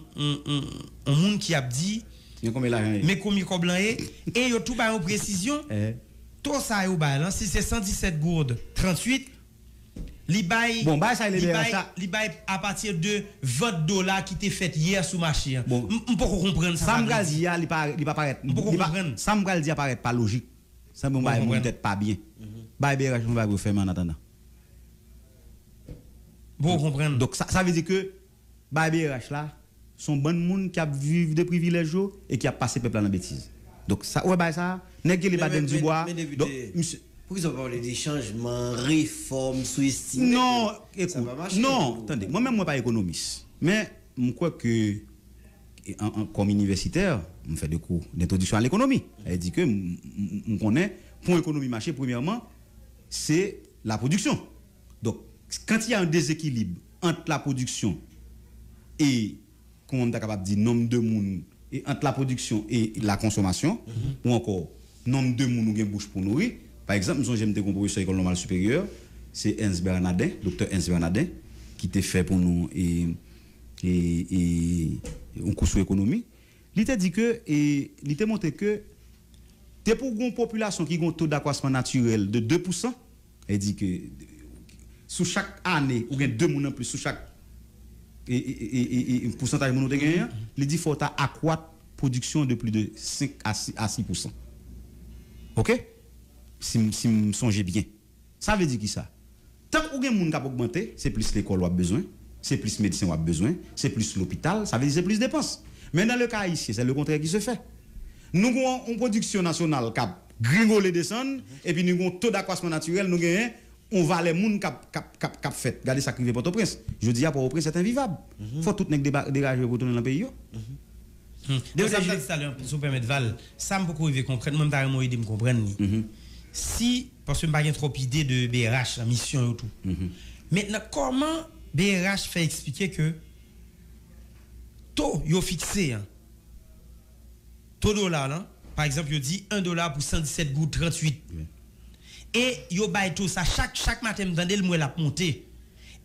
un monde qui a dit mais comme il blanc et yo tout ba en précision tout ça yo ba si c'est 117 gourdes 38 li bay bon ba ça li bay à partir de $20 qui était fait hier sous marché on peut comprendre ça me gal dit il pas paraître ça me gal dit paraître pas logique ça me ba peut-être pas bien ba BRH on va refaire en attendant bon comprendre donc ça veut dire que ba BRH là sont bon monde qui a vécu de privilèges et qui a passé peuple dans la bêtise. Donc ça ouais bah ça nèg li baden du bois. Donc monsieur pour ils ont parlé des changements, réformes, sous-estimés. Non, écoute. Non, attendez, moi-même moi pas économiste. Mais je crois que comme universitaire, on fait des cours d'introduction à l'économie. Elle dit que on connaît pour l'économie marché premièrement, c'est la production. Donc quand il y a un déséquilibre entre la production et comment on est capable de dire nombre de monde et entre la production et la consommation ou encore nombre de monde qui bouche pour nourrir par exemple nous j'aime des professeur école normale supérieure c'est Ernst Bernardin docteur Ernst Bernardin qui t'a fait pour nous et un cours sur économie il t'a dit que et il t'a montré que t'es pour une population qui a un taux d'accroissement naturel de 2%. Il dit que sous chaque année ou bien 2 moun en plus sous chaque et pourcentage de gagné, il dit faut accroître production de plus de 5 à 6%. OK? Si me songez bien. Ça veut dire qui ça? Tant que vous avez augmenté, c'est plus l'école a besoin, c'est plus médecin a besoin, c'est plus l'hôpital, ça veut dire c'est plus dépenses. Mais dans le cas ici, c'est le contraire qui se fait. Nous avons une production nationale qui a gringolé descendre et puis nous avons un taux d'accroissement naturel, nous gagnons on va les moun cap fait regardez ça crivé Port-au-Prince je dis à Port-au-Prince c'est invivable faut tout nèg dégager pour tourner dans pays yo déjà je dis ça si vous permettez Val ça me beaucoup arriver concrètement même pas aider me comprendre si parce que me pas trop idée de BRH la mission et tout maintenant comment BRH fait expliquer que taux yo fixé taux dollar là par exemple yo dit $1 pour 117 gouttes 38 et yo bay tout ça chaque matin m'entendez le moi la monter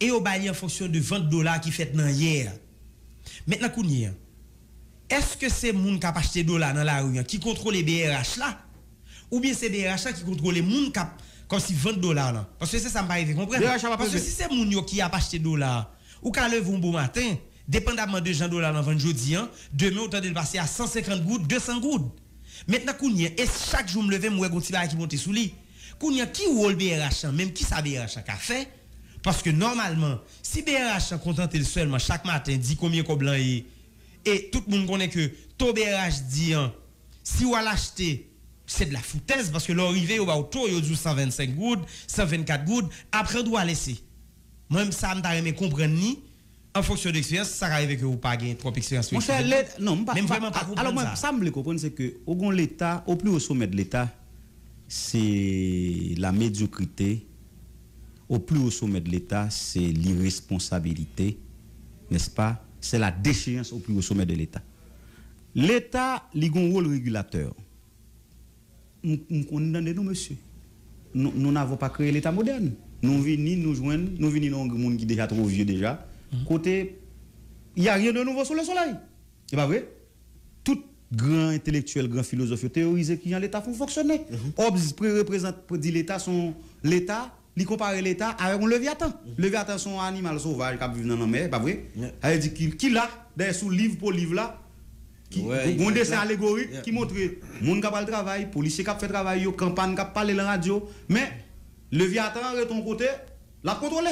et yo bay en fonction de $20 qui fait dans hier maintenant kounye est-ce que c'est moun qui a acheté dollar dans la rue qui contrôle les BRH là ou bien c'est BRH là qui contrôle les moun qui comme si 20 dollars là parce que c'est ça me paraît comprendre parce que si c'est moun yo qui a acheté dollar ou ka lever un bon matin dépendamment de Jean dollar dans vendre jodi demain autant de passer à 150 gouttes 200 gouttes maintenant kounya et chaque jour me lever moi gon ti ba qui monter sous lit kounya qui rôle BRH même qui ça BRH a fait parce que normalement si BRH contenté seulement chaque matin dit combien ko blanc et tout le monde connaît que taux BRH dit si on l'acheter c'est de la foutaise parce que l'arrivée au taux il dit 125 gouttes 124 gouttes après on doit laisser même ça me t'a comprendre ni en fonction d'expérience ça arrive que vous pas gagner trop expérience non même vraiment pas alors moi ça me comprendre c'est que au l'état au plus haut sommet de l'état c'est la médiocrité au plus haut sommet de l'état c'est l'irresponsabilité n'est-ce pas c'est la déchéance au plus haut sommet de l'état l'état il a un rôle régulateur nous monsieur nous n'avons pas créé l'état moderne nous venons nous joindre nous venons dans un monde qui est déjà trop vieux déjà côté il y a rien de nouveau sur le soleil c'est pas vrai tout grand intellectuel grand philosophe théorisé qui en l'état font fonctionner Hobbes représente dit l'état son l'état il compare l'état avec un léviathan léviathan son animal sauvage qui vit dans la mer pas vrai elle dit qu'il là derrière sous livre pour livre là qui un dessin allégorique qui montre monde qui a le travail policier qui fait travail yo campagne qui parler la radio mais léviathan de ton côté la contrôler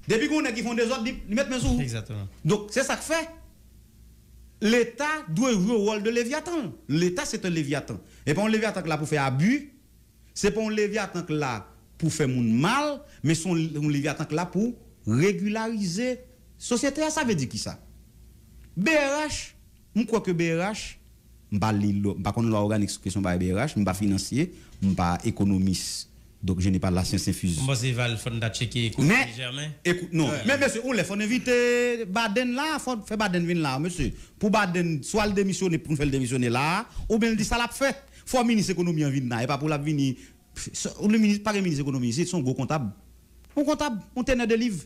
depuis qu'on est qui font des ordres ils mettent main sous exactement donc c'est ça que fait l'état doit jouer le rôle de léviathan l'état c'est un léviathan et pas un léviathan là pour faire abus c'est pas un léviathan là pour faire moun mal mais son léviathan là pour régulariser société ça veut dire qui ça BRH je crois que BRH pas qu'on l'organique question par BRH pas financier pas économiste donc je n'ai pas la science infuse moi c'est Val fonda checker Germain écoute non mais monsieur on les faut inviter Baden là faut faire Baden venir là monsieur pour Baden soit le démissionner pour faire le démissionner là ou bien dit ça l'a fait faut ministre économie en venir là et pas pour la venir le ministre pas le ministre économie c'est son gros comptable on teneur de livre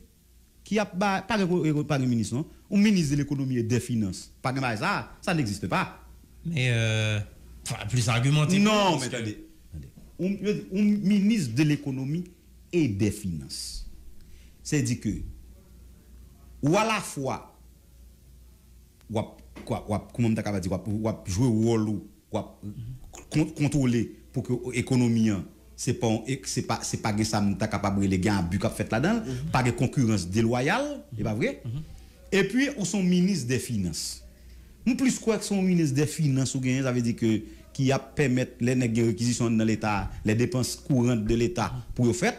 qui a pas le ministre non un ministre de l'économie et des finances pas de ça n'existe pas mais plus argumenté non mais attendez un ministre de l'économie et des finances c'est dit que ou à la fois comment on t'a dit ou jouer rôle ou contrôler pour que l'économie c'est pas que ça m'ta capable les gars but qu'a fait là-dedans pas de concurrence déloyale c'est pas vrai et puis ou son ministre des finances plus quoi que son ministre des finances ou gain ça veut dire que qui a permettre les réquisitions dans l'état les dépenses courantes de l'état pour faire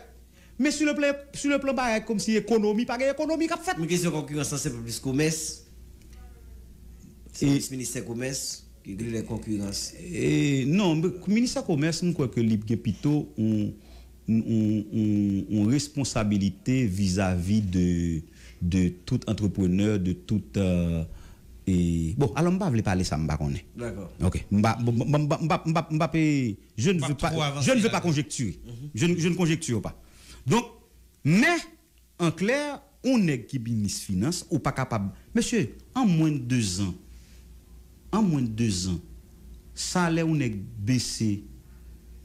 mais sur le plan bail comme si économie pas économie qu'a fait mais question concurrence c'est plus commerce c'est le ministère commerce qui grille les concurrences non ministère commerce je crois que libre plutôt on responsabilité vis-à-vis de tout entrepreneur de tout et bon alors m'pa vle parler ça m'pa connait d'accord OK m'pa je ne veux pas conjecturer je ne conjecture pas donc mais en clair on est qui ministre finance ou pas capable monsieur en moins de 2 ans salaire on est baissé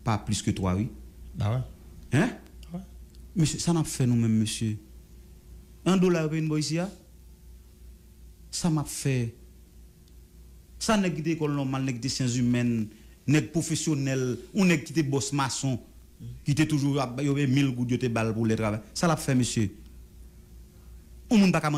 pas plus que 3 oui bah ouais hein ouais. Monsieur ça n'a fait nous même monsieur $1 pour une boy ici ça m'a fait ça n'est quitté école normale n'est quitté sciences humaines n'est professionnel on n'est quitté boss maçon qui était toujours 1000 gouttes de balle pour le travail ça l'a fait monsieur on monde pas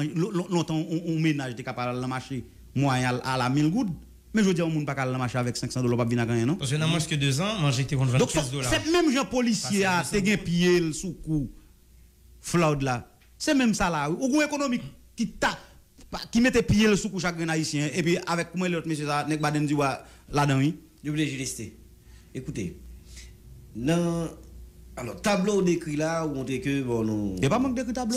longtemps on ménage des capable la marché moyen à la 1000 gouttes mais je dis on monde pas la marché avec $500 pas venir gagner non parce que dans moins que 2 ans manger était contre $25 c'est même gens policier a te gain pied sous cou flaude là c'est même ça là ou économique qui mettait pied sous cou chaque haïtien et puis avec moi l'autre monsieur ça nek baden di wa là-dedans oui j'oublie juste écoutez non alors tableau décrit là où on dit que bon non et pas manque d'écrit tableau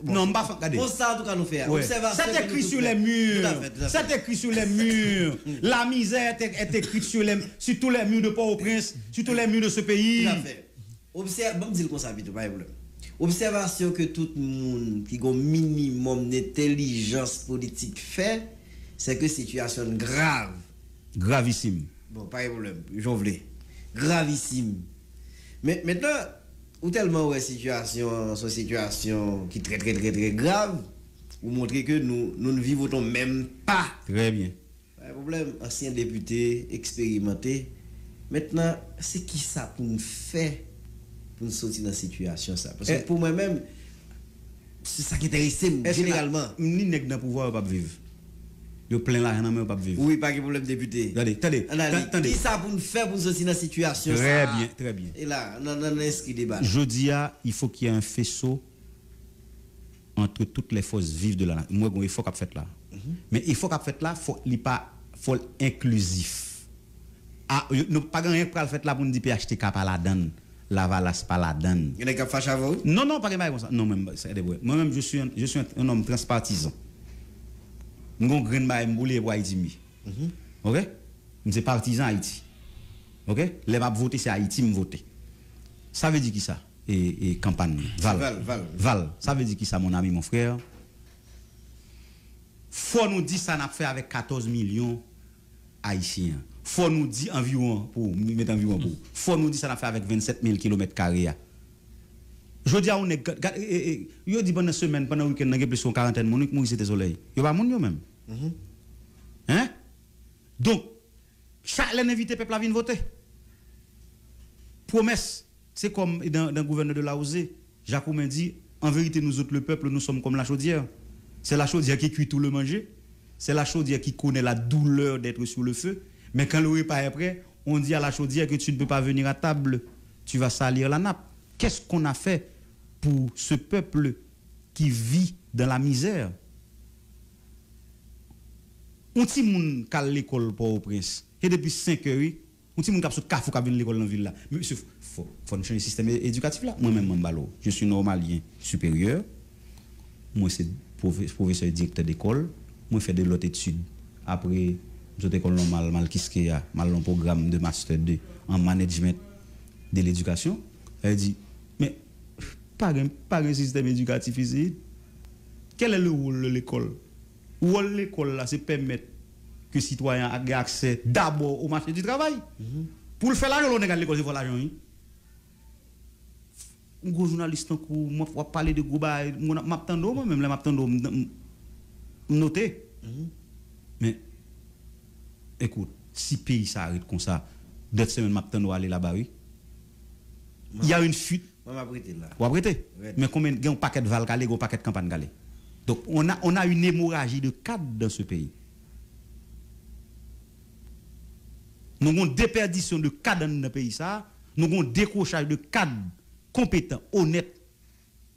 non pas regarder pour ça en tout cas nous faire observation c'est écrit sur les murs c'est écrit sur les murs la misère est écrite sur tous les murs de Port-au-Prince sur tous les murs de ce pays observe bon dire comme ça vite pas problème observation que tout le monde qui a un minimum d'intelligence politique fait c'est que situation grave. Gravissime. Bon, pas de problème, j'en voulais. Gravissime. Mais maintenant, ou tellement ouais situation qui est très très très très grave, vous montrez que nous ne vivons même pas. Très bien. Pas de problème, ancien député, expérimenté. Maintenant, c'est qui ça pour nous faire pour nous sortir dans cette situation ça? Parce que pour moi-même, c'est ça qui intéresse généralement. Ni nèg dans pouvoir pas vivre. Yo plein là mais pas vivre. Oui, pas de problème député. Attendez. Qui ça pour nous faire pour nous sortir dans cette situation très ça? Bien, très bien. Et là, on inscrit débat. Je dis il faut qu'il y ait un faisceau entre toutes les forces vives de la nation. Moi il faut qu'a fait là. Mais il faut qu'a fait là faut inclusif. Ah, nous pas rien pour le fait là pour nous dire PHTK pas la donne, la Valas pas la donne. Il y a des fâche avant? Non, pas comme ça. Non, même c'est des moi-même je suis un homme transpartisan. Nous avons grain bail m'boulé pour Haïti. OK? Nous sommes partisans Haïti. OK? Les m'a voter c'est Haïti me voter. Ça veut dire qui ça? Et campagne Val. Ça veut dire qui ça mon ami mon frère? Faut nous dire ça n'a fait avec 14 millions haïtiens. Faut nous dire environ pour mettre environ pour. Faut nous dire ça n'a fait avec 27 000 km². Je dis on est yo dit pendant semaine pendant week-end n'a plus son quarantaine mon qui mourir c'était soleil. Yo pas moun yo même. Hein? Donc chaque invité peuple à venir voter. Promesse, c'est comme dans le gouverneur de Laosé, Jacques Oumen dit en vérité nous autres le peuple nous sommes comme la chaudière. C'est la chaudière qui cuit tout le manger. C'est la chaudière qui connaît la douleur d'être sur le feu. Mais quand le repas est prêt, on dit à la chaudière que tu ne peux pas venir à table. Tu vas salir la nappe. Qu'est-ce qu'on a fait pour ce peuple qui vit dans la misère? On ti moun kal l'école pour au prince. Et depuis 5 heures, on ti moun kap sou kafou ka vinn l'école dans ville là. Mais monsieur faut changer le système éducatif là. Moi même m'embalo. Je suis normalien supérieur. Moi c'est professeur directeur d'école. Moi fait de l'autre étude. Après j'ai école normale mal kiskeya, mal un programme de master 2 en management de l'éducation. Elle dit mais pas un système éducatif ici. Quel est le rôle de l'école? Le rôle de l'école là c'est permettre que citoyens aient accès d'abord au marché du travail. Pour le faire l'argent, on regarde l'école, c'est pour l'argent. Un gros journaliste moi va parler de gros bail, m'attendre moi même là m'attendre noter. Mais écoute, si pays s'arrête comme ça, d'autres semaines m'attendre aller là-bas oui. Il y a une fuite. Moi m'apprêter là. Ou apprêter. Mais combien il y a un paquet de val calé, un paquet de campagne calé. Donc on a une hémorragie de cadres dans ce pays. Nous avons une déperdition de cadres dans le pays ça, nous avons un décrochage de cadres compétents, honnêtes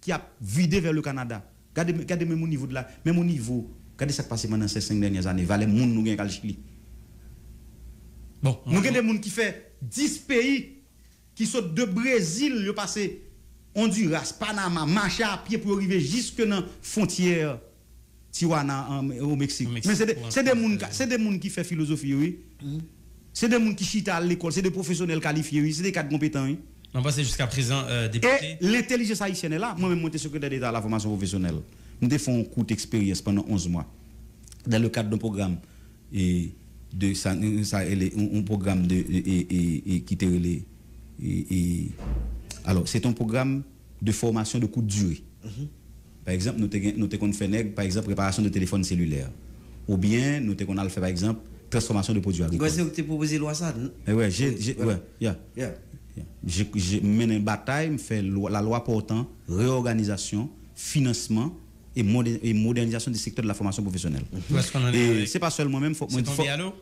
qui a vidé vers le Canada. Regardez même au niveau de là, même au niveau, regardez ce qui s'est passé pendant ces 5 dernières années, valait moun nous gagne qu'à Chili. Bon, nous avons des gens qui fait 10 pays qui sont de Brésil, ils passé Honduras, Panama, marcher à pied pour arriver jusque dans la frontière Tijuana au Mexique. Mais c'est des gens qui font philosophie, oui. C'est des gens qui chita à l'école, c'est des professionnels qualifiés, oui. C'est des cadres compétents, oui. On passe jusqu'à présent, député. Et l'intelligence haïtienne est là. Moi-même, je suis secrétaire d'État à la formation professionnelle. Nous avons fait un cours d'expérience pendant 11 mois. Dans le cadre d'un programme, un programme qui était alors, c'est un programme de formation de courte durée. Par exemple, nous avons fait par exemple, préparation de téléphone cellulaire. Ou bien, nous avons fait, par exemple, transformation de produits agricoles. Vous avez proposé loi ça? Oui, j'ai mené une bataille, je fais la loi portant réorganisation, financement et modernisation du secteur de la formation professionnelle. Et c'est pas seulement même. C'est tombé à l'eau?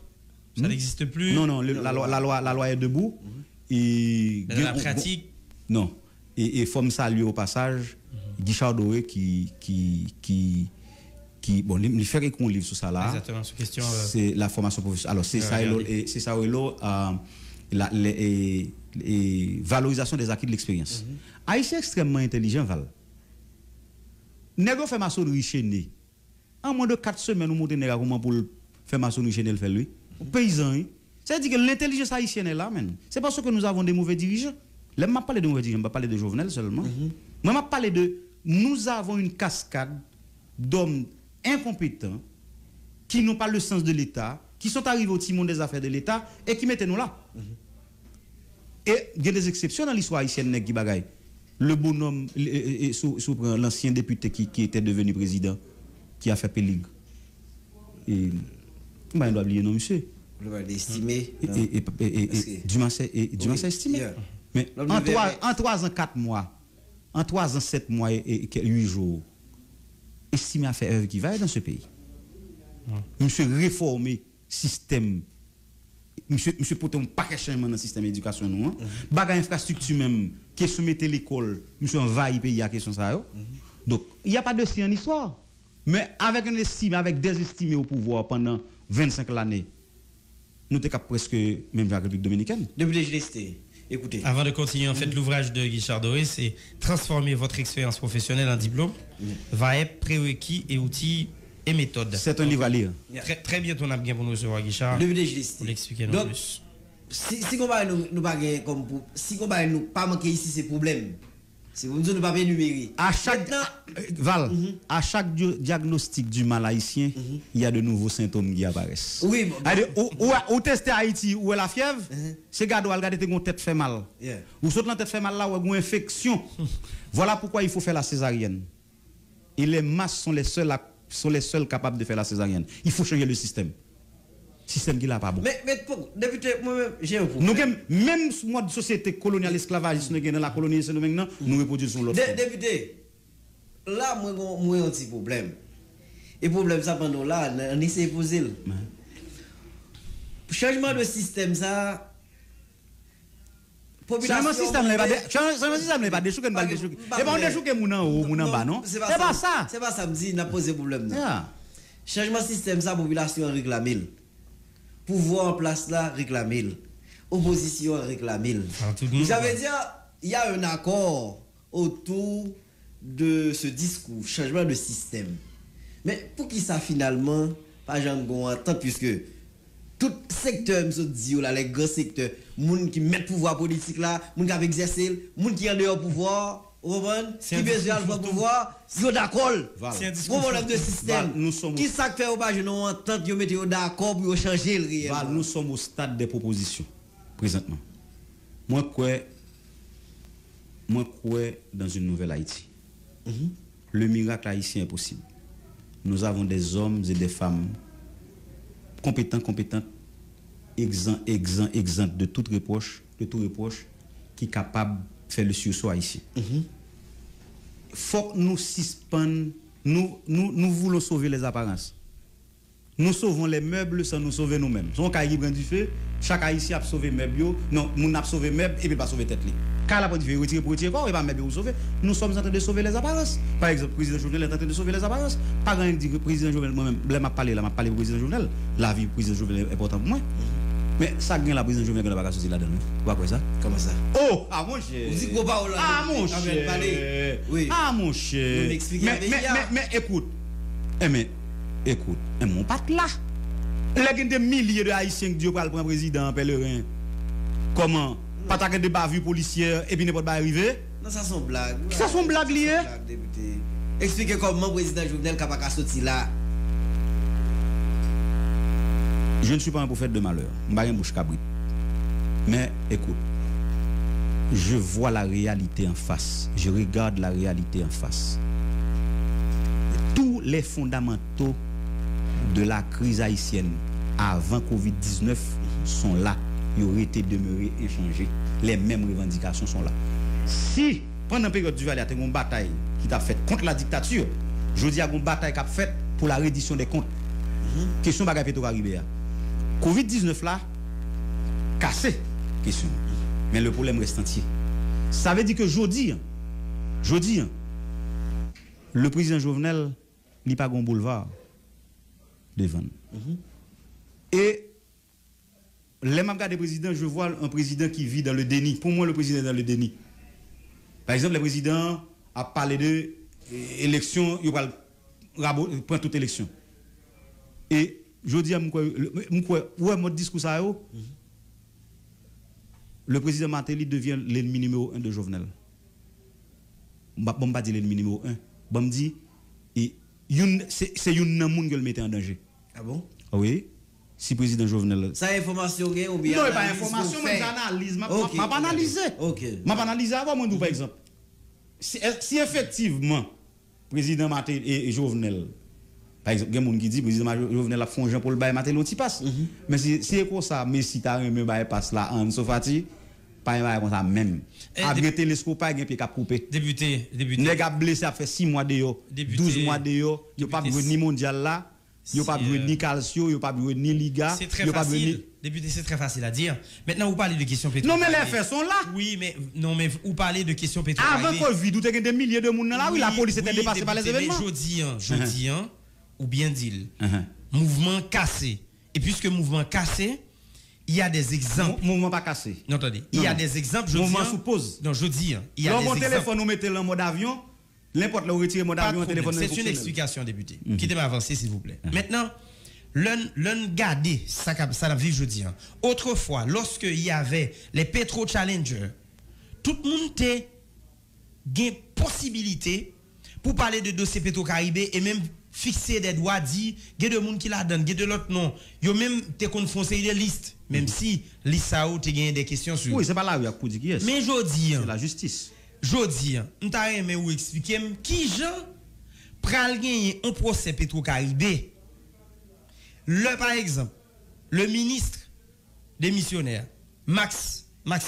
Ça n'existe plus? Non, la loi est debout. Et la pratique? Non. Et faut me saluer au passage Guichard Doré qui bon, il fait un livre sur ça là. Exactement, sur question. C'est la formation professionnelle. Alors, c'est ça, la valorisation des acquis de l'expérience. Haïtien extrêmement intelligent, Val. Négo fait maçonnerie chez nous. En moins de 4 semaines, nous montons comment pour faire maçonnerie chez nous, fait lui. Paysan, c'est-à-dire que l'intelligence haïtienne est là, man. C'est parce que nous avons des mauvais dirigeants. Là, je ne parle pas de mauvais dirigeants, je parle de Jovenel seulement. Moi, je parle de. Nous avons une cascade d'hommes incompétents qui n'ont pas le sens de l'État, qui sont arrivés au timon des affaires de l'État et qui mettent nous là. Et il y a des exceptions dans l'histoire haïtienne qui bagaille. Le bonhomme, l'ancien député qui était devenu président, qui a fait péligre. Et on doit oublier non, monsieur. On doit l'estimer. Dumas c'est estimé. Mais en 3 ans, 4 mois, en 3 ans, 7 mois et 8 jours, estimé à faire œuvre qui va dans ce pays. Monsieur réformer système. Monsieur porte un paquet de changements dans le système d'éducation nous hein. Bagay infrastructure même qui soumettait l'école, monsieur envahit pays à question ça. Donc, il n'y a pas de si en histoire. Mais avec un estime, avec des estimés au pouvoir pendant 25 l'année, nous sommes presque même la République dominicaine. Depuis je resté. Écoutez. Avant de continuer, en fait, l'ouvrage de Richard Doré, c'est transformer votre expérience professionnelle en diplôme, VAEP, prérequis et outils et méthodes. C'est un livre à lire. Très bientôt, on a bien pour nous recevoir, Richard. Pour l'expliquer nous plus. Si on va nous pas comme si on va nous pas manquer ici ces problèmes. Si vous nous pas bien numérer. À chaque à chaque diagnostic du mal haïtien, il y a de nouveaux symptômes qui apparaissent. Oui, ou tester Haïti ou la fièvre, c'est gars doit regarder ton tête fait mal. Ou saute la tête fait mal là ou une infection. Voilà pourquoi il faut faire la césarienne. Et les masses sont les seuls capables de faire la césarienne. Il faut changer le système. Système qui là pas bon. Mais député, moi-même, j'ai un problème. Nous même mode société coloniale esclavagiste nous dans la colonie c'est nous maintenant nous reproduisons l'autre. Député, là moi un petit problème. Et problème ça pendant là on essaie de poser. Changement de système ça population système n'est pas déchouquer pas déchouquer. Et pas déchouquer moun en haut, moun en bas non. C'est pas ça. C'est pas ça me dit n'a posé problème. Changement de système ça population réclame. Pouvoir en place là réclamer, opposition réclamer. Ça veut dire il y a un accord autour de ce discours changement de système. Mais pour qui ça finalement pas jamais entendre puisque tout secteur me dit là les grands secteurs, moun qui mettent pouvoir politique là, moun qui exercer, moun qui en dehors pouvoir qui besoin de pouvoir, yo d'accord. C'est un problème de système. Qui ça fait au bas, je non entente, yo mettez d'accord pour changer le réel. Nous sommes au stade des propositions présentement. Moi crois dans une nouvelle Haïti. Le miracle haïtien est possible. Nous avons des hommes et des femmes compétents, exempts de tout reproche, qui sont capables de faire le sursaut haïtien. Faut que nous suspendons, nous voulons sauver les apparences. Nous sauvons les meubles sans nous sauver nous-mêmes. Si on a du feu, chaque haïtien a sauvé meuble, non, nous a sauvé meuble et puis pas sauver tête. Car la police veut retirer pour retirer corps et pas meuble sauver. Nous sommes en train de sauver les apparences. Par exemple, le président Jovenel est en train de sauver les apparences. Pas rien dit que le président Jovenel, moi-même, je parlé au président Jovenel. La vie du président Jovenel est importante pour moi. Mais ça gagne la président Jovenel qui n'a pas sorti là-dedans. Vous voyez ça? Comment ça? Oh, ah mon cher. Vous dites qu'on va là. Ah mon cher. Oui. Ah mon cher. Mais écoute. Écoute, mon patte là. Il y a des milliers de Haïtiens qui disent pour le président pèlerin. Comment? Pas ta de bavure policière et puis n'importe quoi arriver? Non, ça sont blagues. Ça sont blagues liées. Expliquez comment le président Jovenel n'a pas sorti là. Je ne suis pas un prophète de malheur. Je ne suis pas un bouche cabri. Mais écoute, je vois la réalité en face. Je regarde la réalité en face. Tous les fondamentaux de la crise haïtienne avant Covid-19 sont là. Ils auraient été demeurés inchangés. Les mêmes revendications sont là. Si, pendant la période du Valais, il y a une bataille qui t'a faite contre la dictature, je dis qu'il y a une bataille qui a faite pour la reddition des comptes. Question de Petro-Caribé. Covid-19 là, cassé. Question. Mais le problème reste entier. Ça veut dire que jeudi, le président Jovenel n'a pas un boulevard devant. Et les membres des présidents, je vois un président qui vit dans le déni. Pour moi, le président est dans le déni. Par exemple, le président a parlé de élection, il va prendre toute élection. Et je dis à mon discours ça, le président Martelly devient l'ennemi numéro 1 de Jovenel. Je ne vais pas dire l'ennemi numéro 1. Je me dis, c'est une monde qui le mettait en danger. Ah bon? Oui. Si président Jovenel. Ça information ou bien? Non, pas information, mais j'analyse. M'a pas analysé. OK. M'a pas analysé avant moi par exemple. Si effectivement président Maté et Jovenel par exemple, il y a des gens qui disent président Jovenel a fait un Jean pour le bail Maté l'autre passe. Mais si c'est comme ça, mais si tu as un bail passe là en Sofati, pas un bail comme ça même. Après télescope pas gain pied cap coupé. Député. Nèg a blessé a fait 6 mois de yo, 12 mois de yo, yo pas besoin ni mondial là. Yo pas besoin ni calcio, yo pas besoin ni liga, yo pas besoin. Député, c'est très facile à dire. Maintenant, vous parlez de questions pétrolières. Non, mais les faits sont là. Oui, mais non, mais vous parlez de questions pétrolières. Avant Covid, vous avez des milliers de monde là, oui, la police était dépassée par les événements. Mais je dis, ou bien dit, mouvement cassé. Et puisque mouvement cassé, il y a des exemples. Mouvement pas cassé. Non, attendez. Il y a des exemples. Mouvement sous pause. Non, je dis, il y a des exemples. téléphone, vous mettez en mode avion. N'importe là où retirer mon avion, téléphone. C'est une explication, député. Quittez m'avancer, s'il vous plaît. Maintenant, l'un gardé, ça n'a vu, je dis. Autrefois, lorsqu'il y avait les Petro Challengers, tout le monde était gain possibilité pour parler de dossier Petro-Caribé et même fixer des droits dit, il y a de monde qui la donne, il y a de l'autre non. Yo même te confronté des listes, même si liste ça ou te gagne des questions sur. Oui, c'est pas là où il y a pour dire qui est. Mais je dis, c'est la justice. Jodi, m'ta aimé ou expliquer qui Jean pral gagner un procès Petro-Caribé. Le par exemple, le ministre des missionnaires Maxi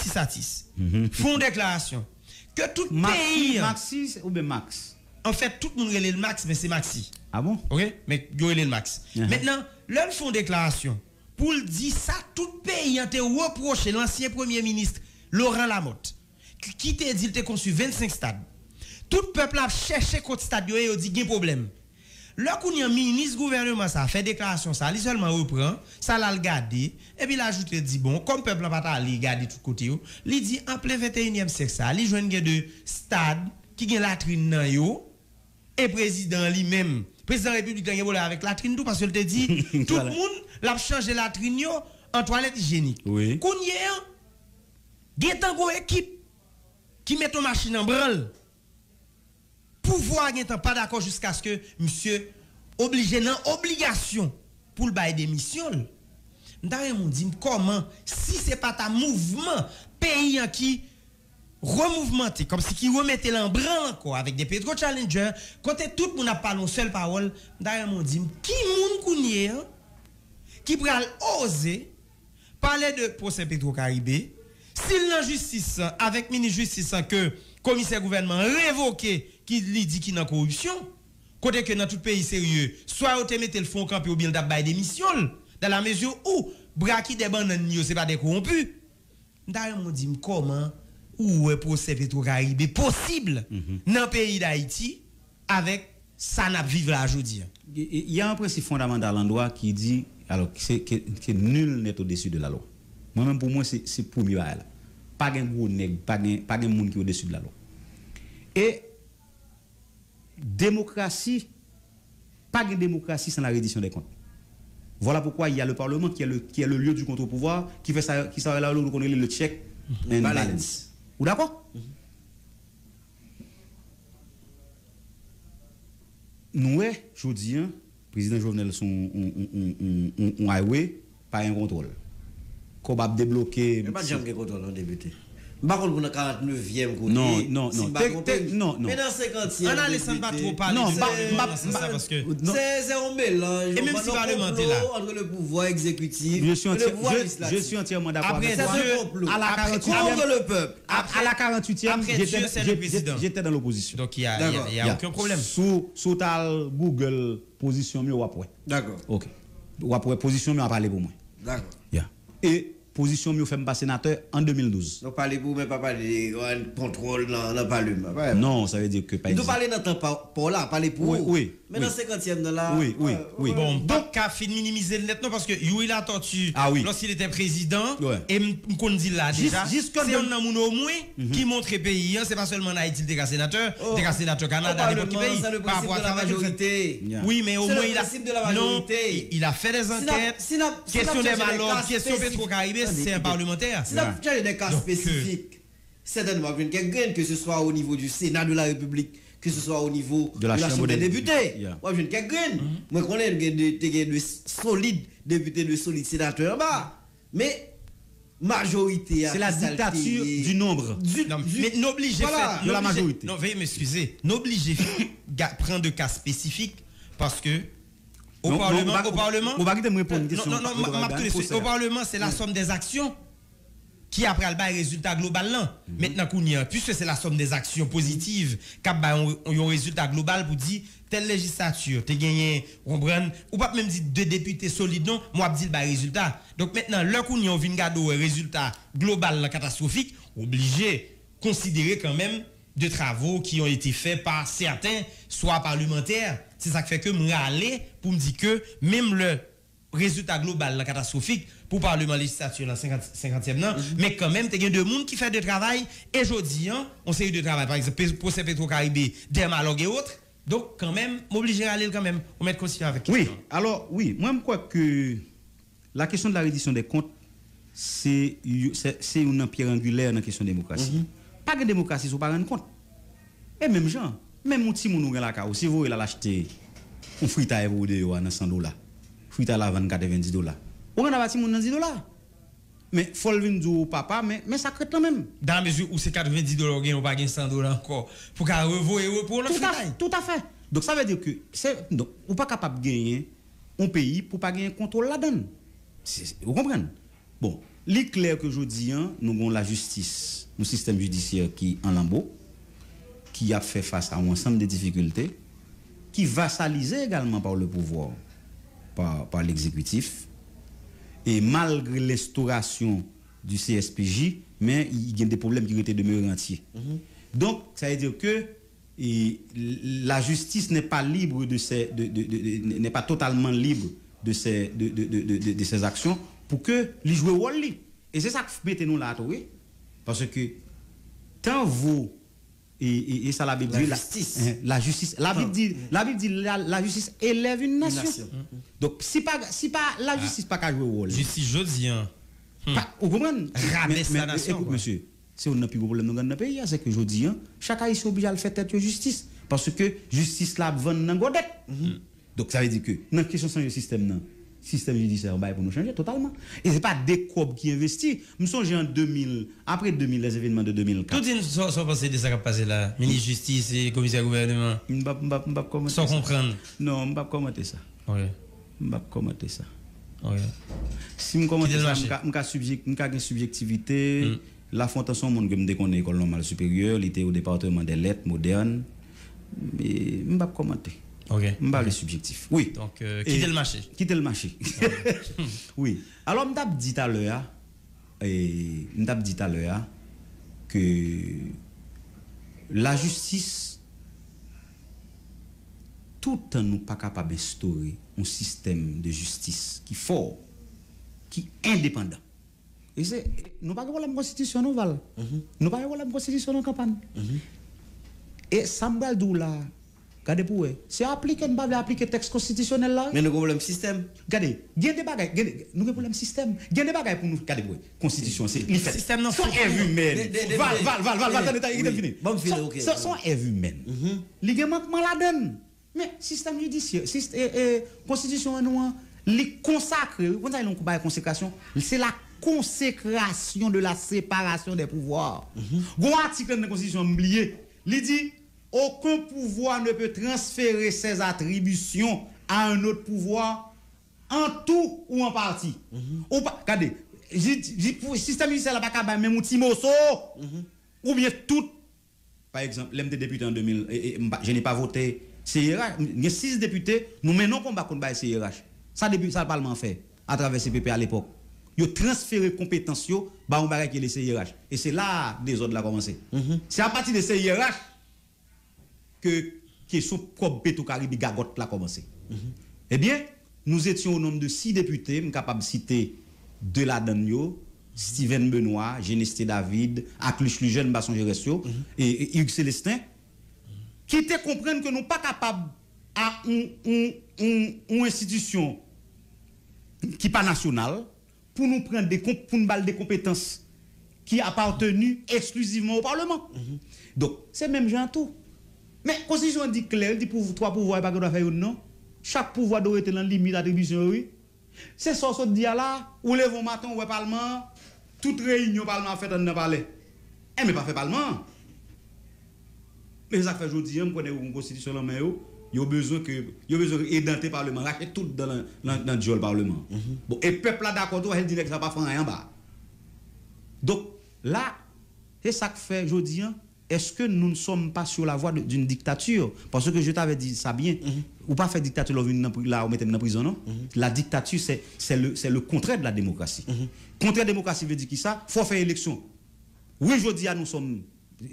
Satis font déclaration que tout pays Maxi ou bien Max. En fait, tout le monde relève le Max, mais c'est Maxi. Ah bon? OK, mais yo relève le Max. Maintenant, leur font déclaration pour le dire ça tout pays a été reproché l'ancien premier ministre Laurent Lamotte qui te dit il te conçu 25 stades. Tout peuple a cherché contre stade et il dit il y a un problème. Là qu'on y a ministre gouvernement ça fait déclaration ça, il seulement reprend, ça l'a regardé et puis l'ajoute dit bon comme peuple n'a pas aller regarder tout côté il dit en plein 21e siècle ça, il joine de stade qui gagne latrine nan yo et président lui-même, président républicain il avec latrine tout parce qu'il te dit tout le monde l'a changé latrine yo en toilette hygiénique. Oui. Qu'on y a une équipe qui met ton machine en branle. Pouvoir n'est pas d'accord jusqu'à ce que monsieur obligé dans obligation pour le bail d'émission. D'ailleurs on dit comment si c'est pas ta mouvement pays qui remouvementé comme si qui remettait en branle encore avec des Petro Challengers quand tout le monde a parlé en seule parole. D'ailleurs on dit qui moun kounye qui pral oser parler de procès Petro-Caribé s'il la justice avec ministre justice que commissaire gouvernement révoqué qui lui dit qu'il y a corruption côté que dans tout pays sérieux soit au te mette le fond campé ou bien d'abay d'émission dans la mesure où braki des bananes c'est pas des corrompus. D'ailleurs on dit comment ou un procès Petro-Caribé possible dans le pays d'Haïti avec ça n'a vivre là aujourd'hui. Il y a un principe fondamental en droit qui dit alors que nul n'est au-dessus de la loi. Moi-même pour moi c'est premier bail là. Pas un gros nèg, pas un monde qui est au-dessus de la loi. Et démocratie, pas de démocratie sans la reddition des comptes. Voilà pourquoi il y a le Parlement qui est le lieu du contre-pouvoir, qui fait ça, qui ça là où on le check and balance. Ou d'accord? Nous, je dis, président Jovenel son on highway pas un contrôle. Qu'on va débloquer. Mais pas jamais contrôle en débuté. Par contre, pour le 49e côté. Non. Mais dans 50e. On a laissé pas trop parler. Non, parce que c'est un mélange. Et même si parlementaire là entre le pouvoir exécutif et le pouvoir législatif. Je suis entièrement d'accord avec ça. À la 48e, le peuple. À la 48e, j'étais dans l'opposition. Donc il y a aucun problème. Sous tal Google position mieux ou après. D'accord. OK. Ou après position mieux à parler pour moi. D'accord. Et position mieux fait pas sénateur en 2012. Donc parler pour mais pas parler de contrôle dans parlement. Non, ça veut dire que pas. Nous parler dans temps pas là, parler pour. Oui. Mais dans 50e de là. Oui. Bon, donc qu'a fin minimiser le net non parce que il a tortu lorsqu'il était président et m'kon dit là déjà. C'est un homme au moins qui montre pays, c'est pas seulement en Haïti des sénateurs, des sénateurs Canada n'importe quel pays par rapport à la majorité. Oui, mais au moins il a non, il a fait des enquêtes. Question des valeurs, question Petro-Caribé, c'est un parlementaire. Si vous avez des cas spécifiques certainement une quelqu'un, que ce soit au niveau du Sénat de la République, que ce soit au niveau de la Chambre des députés. Yeah. Moi, je ne quelqu'un. Moi, je connais de solides députés, de solides sénateurs. Mais majorité. C'est la dictature du nombre. Mais n'obligez voilà, de la majorité. Non, veuillez m'excuser. N'obligez prendre de cas spécifiques parce que au Parlement, on va me répondre une question. Au Parlement, c'est la somme des actions qui après le résultat global là. Maintenant puisque c'est la somme des actions positives qui a un résultat global pour dire telle législature tu gagné ou pas même dire deux députés solides non moi dit le résultat. Donc maintenant le qu'on y vient garder un résultat global catastrophique obligé considérer quand même de travaux qui ont été faits par certains soit parlementaires. C'est ça qui fait que me râler pour me dire que même le résultat global catastrophique pour parlement législature la 50e non mais quand même tu as deux monde qui fait de travail et aujourd'hui on sait de travail par exemple procès Petro-Caribé Dermalogue et autres donc quand même m'obliger à aller quand même on met considérer avec oui alors oui moi je crois que la question de la reddition des comptes c'est une pierre angulaire dans la question de la démocratie pas de démocratie sans pas rendre compte et même gens même mon petit moun la ka si vous la l'acheter un fritaille pour de à $100 fritaille la vendre $90 on a bâti mon $10 mais faut le venir papa mais ça crête quand même dans la mesure où c'est $90 gain ou pas gain $100 encore pour qu'à revoyer pour le tout à fait donc ça veut dire que c'est donc ou pas capable de gagner un pays pour pas gagner contrôle là-dedans vous comprenez bon il clair que aujourd'hui nous avons la justice un système judiciaire qui en lambeau qui a fait face à un ensemble de difficultés qui vassalisé également par le pouvoir par l'exécutif. Et malgré l'instauration du CSPJ, mais il y a des problèmes qui étaient demeurés entiers. Donc, ça veut dire que la justice n'est pas libre n'est pas totalement libre de ses actions pour que les jouer rôle. Et c'est ça que mettez-nous là, oui, parce que tant vous et ça la Bible dit la justice la Bible dit la justice élève une nation. Donc si pas la justice pas jouer rôle justice jodi vous comprenez rabaisse la nation écoute monsieur c'est un plus gros problème dans le pays c'est que jodi chaque haïtien obligé à le faire tête justice parce que justice la vend dans godette. Donc ça veut dire que dans question sans le système judiciaire pour nous changer totalement et c'est pas des cobs qui investissent me songe en 2000 après 2000 les événements de 2004 tout sont passé de ça qui a passé là ministre justice et commissaire gouvernement sans comprendre non m'pas commenter ça m'pas commenter ça si me commenter ça m'ka une subjectivité la Fontenson monde que me déconner école normale supérieure il était au département des lettres modernes mais m'pas commenter. M'pas le subjectif. Oui. Donc quitter le marché. Quitter le marché. Oui. Alors m't'a dit tout à l'heure que la justice tout en nous pas capable d'instaurer un système de justice qui fort, qui indépendant. Et c'est nous pas avoir la constitution nous val. Nous pas avoir la constitution en campagne. Et Sambal Doula regardez pour c'est appliquer ne pas appliquer texte constitutionnel là mais nous avons le système regardez il y a des bagages nous avons le système il y a des bagages pour nous regardez pour constitution c'est le système non sont œuvre humaine val sont œuvre humaine il y a manquement là-dedans mais système judiciaire constitution nous li consacré quand ça on parle consécration c'est la consécration de la séparation des pouvoirs gros article de la constitution oublié il dit aucun pouvoir ne peut transférer ses attributions à un autre pouvoir en tout ou en partie. Ou pas, regardez, système judiciaire pas capable même outil mosso ou bien tout. Par exemple, l'MT député en 2000 je n'ai pas voté CRH, il y a 6 députés, nous menons combat contre CRH. Ça depuis ça le parlement fait à travers CPP à l'époque. Ils ont transféré compétences yo ba on bagay qui les CRH et c'est là des ordres là commencé. C'est à partir de CRH que son propre Petro-Caribé gagote l'a commencé. Eh bien, nous étions au nombre de 6 députés, je suis capable de citer de la Danio, Steven Benoît, Génesté David, Acluche Lujeune, Basson Géressio, et Hugues Célestin, qui étaient comprendre que nous ne sommes pas capables à une institution qui n'est pas nationale pour nous prendre des compétences qui appartenu exclusivement au Parlement. Donc, c'est même genre tout. Mais la Constitution dit clair, dit pour trois pouvoirs, pas qu'on doit faire non. Chaque pouvoir doit être dans la limite d'attribution, oui. C'est ça, ce dia là, où les vont matin au Parlement, toute réunion Parlement fait dans le palais. Mais pas fait Parlement. Mais ça fait aujourd'hui, on connaît une Constitution en main, il y a besoin d'identer Parlement, racheter tout dans le Parlement. Bon, et le peuple là d'accord, il dit que ça va pas faire rien en bas. Donc, là, c'est ça que fait aujourd'hui. Est-ce que nous ne sommes pas sur la voie d'une dictature? Parce que je t'avais dit ça bien. Ou pas faire dictature, là, on mettait en prison, non? La dictature, c'est le contraire de la démocratie. Contraire de la démocratie veut dire qui ça? Il faut faire élection. Oui, aujourd'hui, nous sommes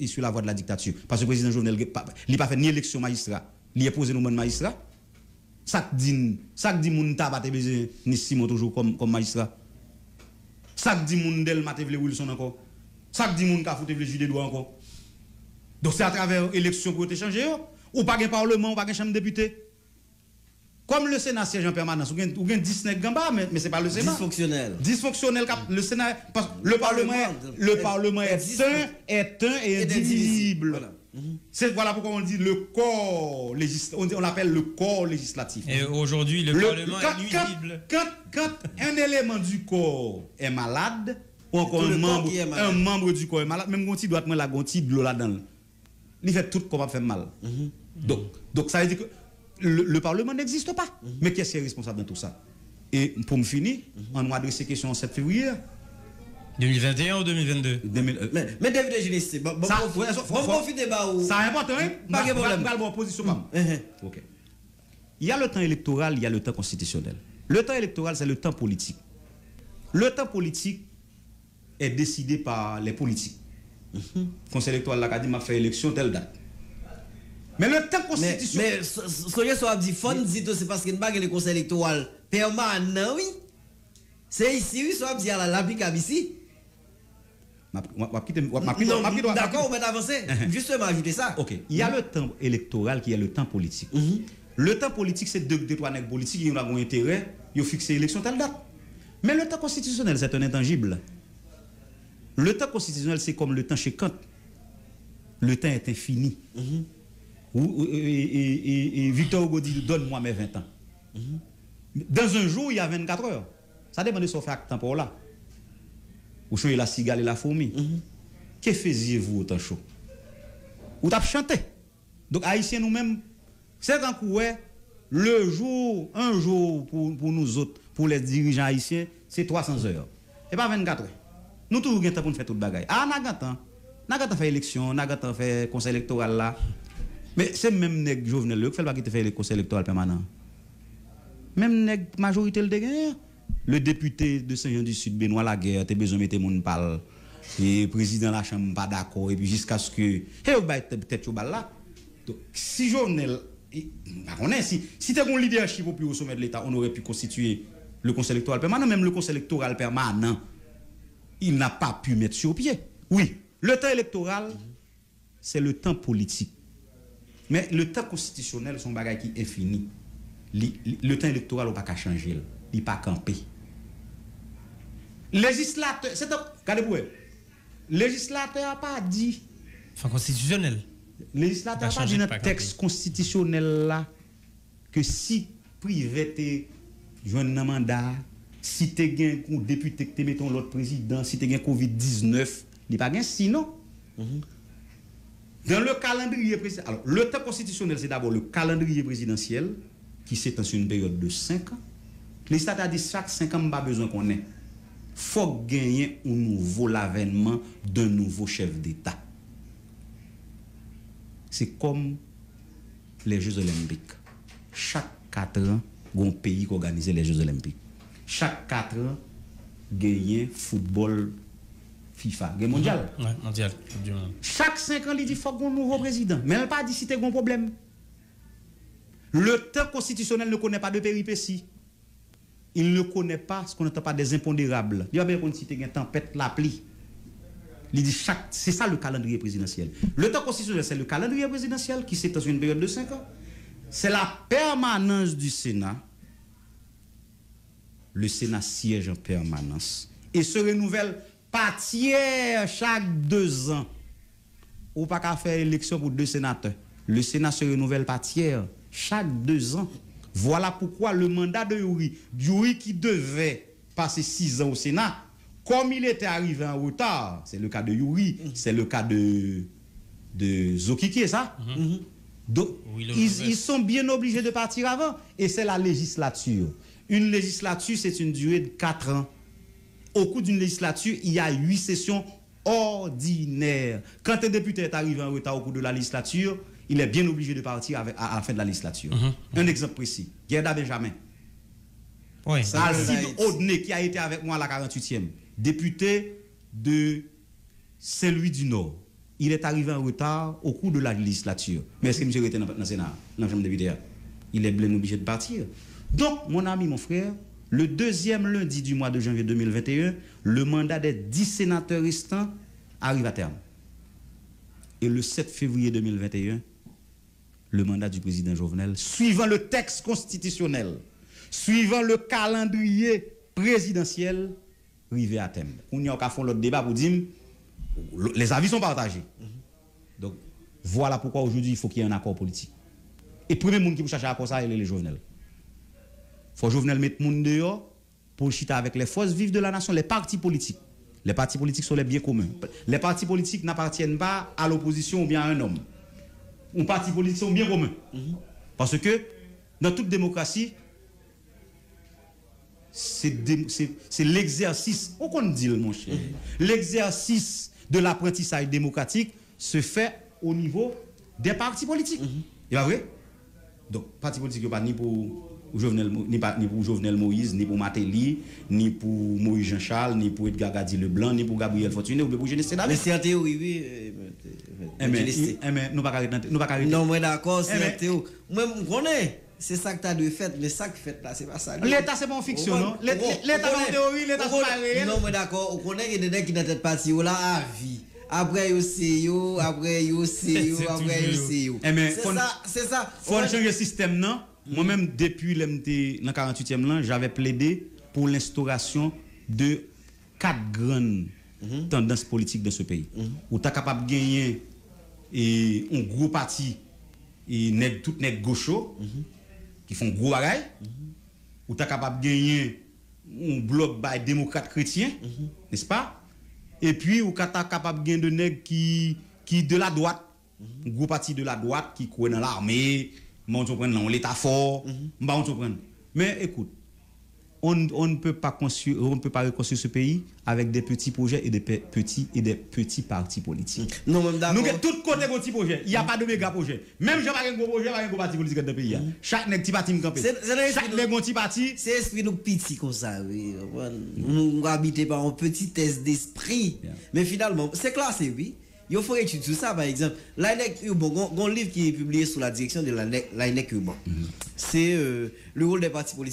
sur la voie de la dictature. Parce que le président Jovenel n'a pas fait ni élection magistrat, il a posé nous bon magistrat. Ça dit, moun tabaté besoin ni Simon toujours comme magistrat. Ça dit, moun del maté vle Wilson encore. Ça dit, moun ka foute vle Jude Edouard encore. Donc c'est à travers l'élection pour échanger, ou pas un parlement, ou pas une chambre de députés. Comme le Sénat siège en permanence, ou bien 10 gamba, mais c'est pas le Sénat. Dysfonctionnel. Dysfonctionnel, le Sénat, le Parlement est un et indivisible. Voilà. Voilà pourquoi on dit le corps législatif, on l'appelle le corps législatif. Et aujourd'hui, le Parlement est nuisible. Quand un élément du corps est malade, ou encore un membre du corps est malade, même quand il doit mettre la gonti de l'eau là-dedans. Il fait tout comme faire mal. Donc ça veut dire que le Parlement n'existe pas. Mais qui est responsable dans tout ça? Et pour me finir, on m'a adressé question en 7 février. 2021 ou 2022? Mais David Egilis, bon profit débat ou... Ça est important, hein? Pas de problème. Pas position. Ok. Il y a le temps électoral, il y a le temps constitutionnel. Le temps électoral, c'est le temps politique. Le temps politique est décidé par les politiques. Le Conseil électoral a dit m'a fait élection telle date. Mais le temps constitutionnel. Mais ce que je dit fond dit c'est parce qu'il n'y a pas le Conseil électoral permanent, oui. C'est ici, oui, soit dit à l'applicable ici. D'accord, on va avancer. Justement, ajouter ça. Ok. Il y a le temps électoral qui est le temps politique. Le temps politique, c'est deux trois nègres politiques qui ont un intérêt, ils ont fixé l'élection telle date. Mais le temps constitutionnel, c'est un intangible. Le temps constitutionnel, c'est comme le temps chez Kant. Le temps est infini. Et Victor Hugo dit, donne-moi mes 20 ans. Dans un jour, il y a 24 heures. Ça dépend de ce fait temps pour là. Ou choyez la cigale et la fourmi. Que faisiez-vous au temps chaud? Ou t'as chanté. Donc, Haïtiens nous-mêmes, c'est quand le jour, un jour pour nous autres, pour les dirigeants haïtiens, c'est 300 heures. Et pas 24 heures. Nous tous avons temps pour faire tout le bagage. Ah, n'a pas fait élection, n'a pas fait conseil électoral là. Mais c'est même nèg Jovenel qui fait pas qui fait le conseil électoral permanent. Même nèg majorité le dégain. Le député de Saint-Jean du Sud Benoît Laguerre, tu as besoin de mettre mon parle. Et le président de la Chambre pas d'accord et puis jusqu'à ce que peut-être au bal là. Donc si Jovenel si tu as un leadership au plus haut sommet de l'État, on aurait pu constituer le conseil électoral permanent, même le conseil électoral permanent. Il n'a pas pu mettre sur pied. Oui, le temps électoral, c'est le temps politique. Mais le temps constitutionnel, c'est un bagage qui est fini. Le temps électoral, on ne peut pas changer. Il n'est pas campé. Législateur, c'est regardez-vous. Législateur n'a pas dit. Enfin, constitutionnel. Législateur n'a pas dit dans le texte constitutionnel là que si privé joint un mandat, si tu as un député que tu mets l'autre président, si tu as un Covid-19, il n'y a pas de sinon. Dans le calendrier présidentiel, alors le temps constitutionnel, c'est d'abord le calendrier présidentiel qui s'étend sur une période de 5 ans. L'État a dit chaque 5 ans, on n'a pas besoin qu'on ait. Il faut gagner un nouveau l'avènement d'un nouveau chef d'État. C'est comme les Jeux Olympiques. Chaque 4 ans, il y a un pays qui organise les Jeux Olympiques. Chaque 4 ans, gagner football FIFA, game mondial. Ouais, mondial. Chaque 5 ans, il dit qu'il faut un nouveau président. Mais il n'a pas dit si tu as un problème. Le temps constitutionnel ne connaît pas de péripéties. Il ne connaît pas ce qu'on n'entend pas des impondérables. Il y a bien si tu as une tempête, la pluie. Il dit c'est ça le calendrier présidentiel. Le temps constitutionnel, c'est le calendrier présidentiel qui s'étend sur une période de 5 ans. C'est la permanence du Sénat. Le Sénat siège en permanence et se renouvelle Partière chaque 2 ans. Ou pas qu'à faire élection pour 2 sénateurs. Le Sénat se renouvelle partière chaque 2 ans. Voilà pourquoi le mandat de Yuri qui devait passer 6 ans au Sénat, comme il était arrivé en retard, c'est le cas de Yuri, c'est le cas de Zokiki, ça? Donc, oui, ils sont bien obligés de partir avant. Et c'est la législature. Une législature, c'est une durée de 4 ans. Au cours d'une législature, il y a 8 sessions ordinaires. Quand un député est arrivé en retard au cours de la législature, il est bien obligé de partir à la fin de la législature. Un exemple précis. Gerda Benjamin. Oui. Alcide Audney, qui a été avec moi à la 48e, député de Saint-Louis du Nord. Il est arrivé en retard au cours de la législature. Mais est-ce que monsieur était dans le Sénat, dans la Chambre des députés? Il est bien obligé de partir. Donc, mon ami, mon frère, le 2e lundi du mois de janvier 2021, le mandat des 10 sénateurs restants arrive à terme. Et le 7 février 2021, le mandat du président Jovenel, suivant le texte constitutionnel, suivant le calendrier présidentiel, arrive à terme. On y a qu'à faire l'autre débat pour dire les avis sont partagés. Donc, voilà pourquoi aujourd'hui il faut qu'il y ait un accord politique. Et le premier monde qui peut chercher un accord, c'est les Jovenel. Il faut Jovenel mettre monde dehors pour chiter avec les forces vives de la nation, les partis politiques. Les partis politiques sont les biens communs. Les partis politiques n'appartiennent pas à l'opposition ou bien à un homme. Les partis politiques sont bien communs. Parce que dans toute démocratie, c'est l'exercice, on qu'on dit mon cher, l'exercice de l'apprentissage démocratique se fait au niveau des partis politiques. C'est pas vrai? Donc, partis politiques, pas ni pour Jovenel, ni pour Jovenel Moïse, ni pour Matéli, ni pour Moïse Jean-Charles, ni pour Edgar Gadi Leblanc, ni pour Gabriel Fortuné, ou pour Jeunesse David. Mais c'est en théorie, oui. Mais nous pas arrêter. Non, moi d'accord, c'est en théorie. Moi, je connais. C'est ça que tu as de fait, mais ça que fait là, c'est pas ça. L'État, c'est pas en fiction, non? L'État en théorie, l'État c'est pas réel. Non, moi d'accord, on connaît qu'il y a des gens qui dans cette partie là à vie. Après, yo c'est yo, après yo c'est yo, après yo c'est yo. C'est ça. Faut changer le système, non? Moi-même, depuis dans le 48e là, j'avais plaidé pour l'instauration de 4 grandes tendances politiques dans ce pays. Où tu es capable de gagner un gros parti, et tout net gaucho, qui font gros bagaille, où tu es capable de gagner un bloc démocrate chrétien, n'est-ce pas? Et puis, où tu es capable de gagner de nègres qui de la droite, un gros parti de la droite qui croit dans l'armée, l'État fort, mais écoute, on ne peut pas reconstruire ce pays avec des petits projets et des petits partis politiques. Non, même d'accord. Nous avons tous côté de petits projets. Il n'y a pas de méga projet. Même si je n'ai pas un gros projet, pas un gros parti politique dans le pays. Chaque petit parti me campe. Chaque petit parti. C'est esprit nous petit comme ça. Nous habitons par un petit test d'esprit. Mais finalement, c'est classé, oui. Il faut étudier tout ça, par exemple. L'ANEC Urban, un livre qui est publié sous la direction de l'ANEC Urban. C'est le rôle des partis politiques.